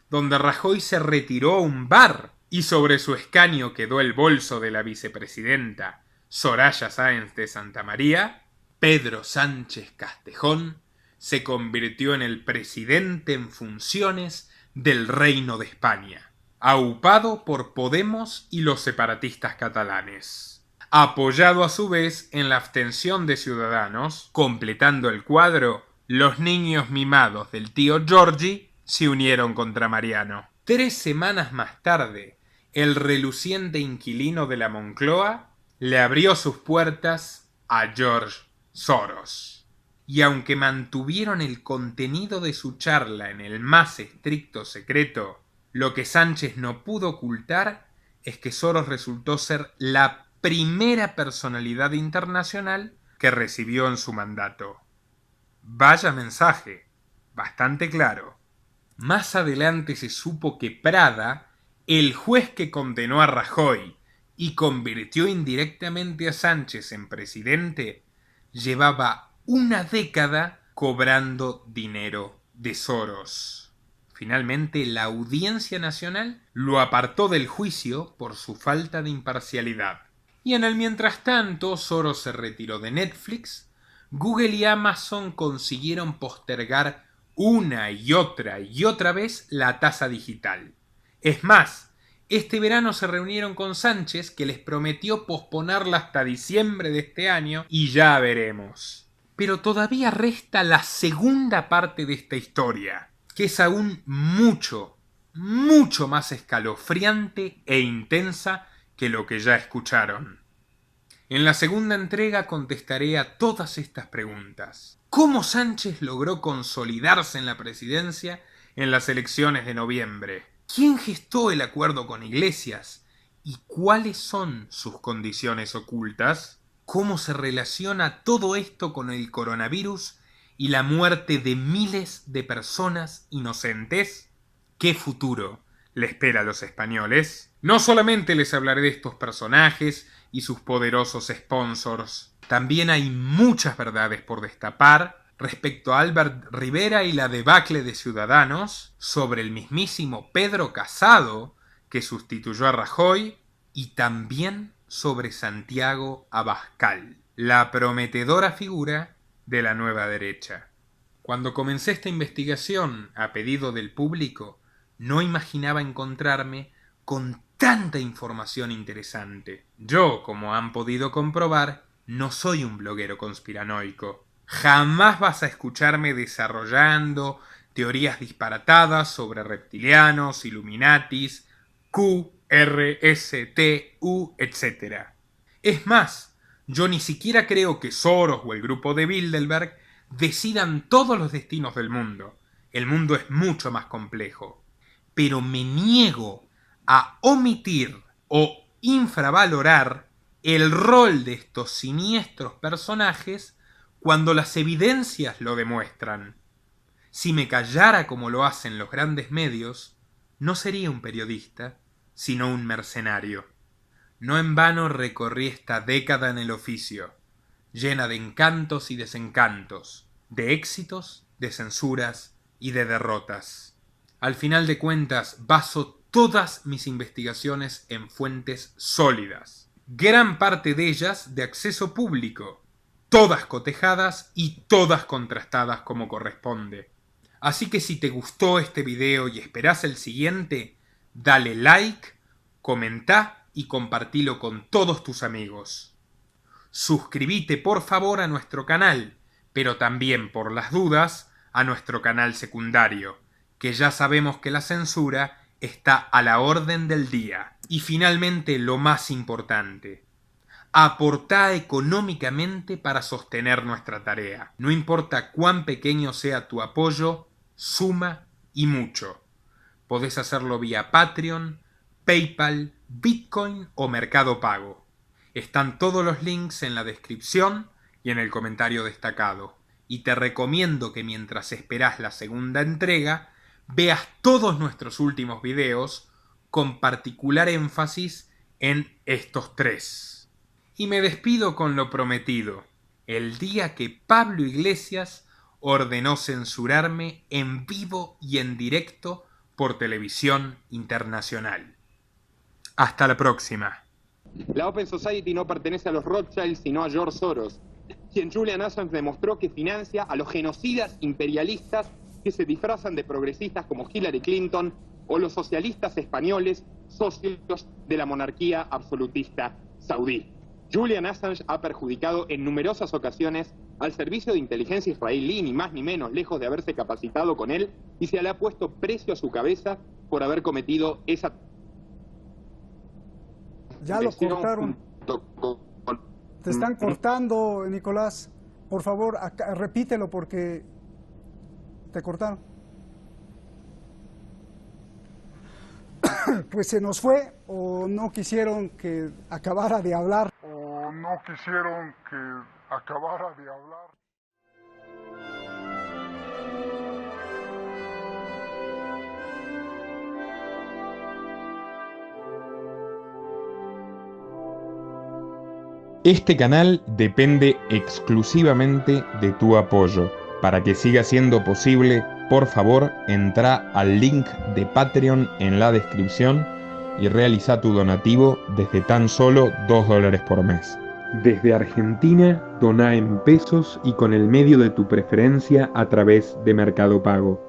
donde Rajoy se retiró a un bar y sobre su escaño quedó el bolso de la vicepresidenta Soraya Sáenz de Santamaría, Pedro Sánchez Castejón se convirtió en el presidente en funciones del Reino de España, aupado por Podemos y los separatistas catalanes, apoyado a su vez en la abstención de Ciudadanos. Completando el cuadro, los niños mimados del tío Giorgi se unieron contra Mariano. 3 semanas más tarde, el reluciente inquilino de la Moncloa le abrió sus puertas a George Soros. Y aunque mantuvieron el contenido de su charla en el más estricto secreto, lo que Sánchez no pudo ocultar es que Soros resultó ser la primera personalidad internacional que recibió en su mandato. Vaya mensaje, bastante claro. Más adelante se supo que Prada, el juez que condenó a Rajoy y convirtió indirectamente a Sánchez en presidente, llevaba una década cobrando dinero de Soros. Finalmente, la Audiencia Nacional lo apartó del juicio por su falta de imparcialidad. Y en el mientras tanto, Soros se retiró de Netflix, Google y Amazon consiguieron postergar una y otra vez la tasa digital. Es más, este verano se reunieron con Sánchez, que les prometió posponerla hasta diciembre de este año, y ya veremos. Pero todavía resta la segunda parte de esta historia, que es aún mucho más escalofriante e intensa que lo que ya escucharon. En la segunda entrega contestaré a todas estas preguntas. ¿Cómo Sánchez logró consolidarse en la presidencia en las elecciones de noviembre? ¿Quién gestó el acuerdo con Iglesias? ¿Y cuáles son sus condiciones ocultas? ¿Cómo se relaciona todo esto con el coronavirus y la muerte de miles de personas inocentes? ¿Qué futuro le espera a los españoles? No solamente les hablaré de estos personajes y sus poderosos sponsors, también hay muchas verdades por destapar respecto a Albert Rivera y la debacle de Ciudadanos, sobre el mismísimo Pedro Casado, que sustituyó a Rajoy, y también sobre Santiago Abascal, la prometedora figura de la nueva derecha. Cuando comencé esta investigación a pedido del público, no imaginaba encontrarme con tanta información interesante. Yo, como han podido comprobar, no soy un bloguero conspiranoico. Jamás vas a escucharme desarrollando teorías disparatadas sobre reptilianos, Illuminatis, Q, R, S, T, U, etc. Es más, yo ni siquiera creo que Soros o el grupo de Bilderberg decidan todos los destinos del mundo. El mundo es mucho más complejo. Pero me niego a omitir o infravalorar el rol de estos siniestros personajes cuando las evidencias lo demuestran. Si me callara como lo hacen los grandes medios, no sería un periodista, sino un mercenario. No en vano recorrí esta década en el oficio, llena de encantos y desencantos, de éxitos, de censuras y de derrotas. Al final de cuentas, baso todas mis investigaciones en fuentes sólidas, gran parte de ellas de acceso público, todas cotejadas y todas contrastadas como corresponde. Así que si te gustó este video y esperás el siguiente, dale like, comentá y compartilo con todos tus amigos. Suscríbete por favor a nuestro canal, pero también por las dudas a nuestro canal secundario, que ya sabemos que la censura está a la orden del día. Y finalmente lo más importante, aportá económicamente para sostener nuestra tarea. No importa cuán pequeño sea tu apoyo, suma y mucho. Podés hacerlo vía Patreon, PayPal, Bitcoin o Mercado Pago. Están todos los links en la descripción y en el comentario destacado. Y te recomiendo que mientras esperás la segunda entrega, veas todos nuestros últimos videos con particular énfasis en estos tres. Y me despido con lo prometido, el día que Pablo Iglesias ordenó censurarme en vivo y en directo por televisión internacional. Hasta la próxima. La Open Society no pertenece a los Rothschild, sino a George Soros, quien Julian Assange demostró que financia a los genocidas imperialistas que se disfrazan de progresistas como Hillary Clinton o los socialistas españoles, socios de la monarquía absolutista saudí. Julian Assange ha perjudicado en numerosas ocasiones al servicio de inteligencia israelí, ni más ni menos, lejos de haberse capacitado con él, y se le ha puesto precio a su cabeza por haber cometido esa... Ya lo cortaron. Te están cortando, Nicolás. Por favor, repítelo porque te cortaron. Pues se nos fue, o no quisieron que acabara de hablar. O no quisieron que acabara de hablar. Este canal depende exclusivamente de tu apoyo. Para que siga siendo posible, por favor, entra al link de Patreon en la descripción y realiza tu donativo desde tan solo $2 por mes. Desde Argentina, doná en pesos y con el medio de tu preferencia a través de Mercado Pago.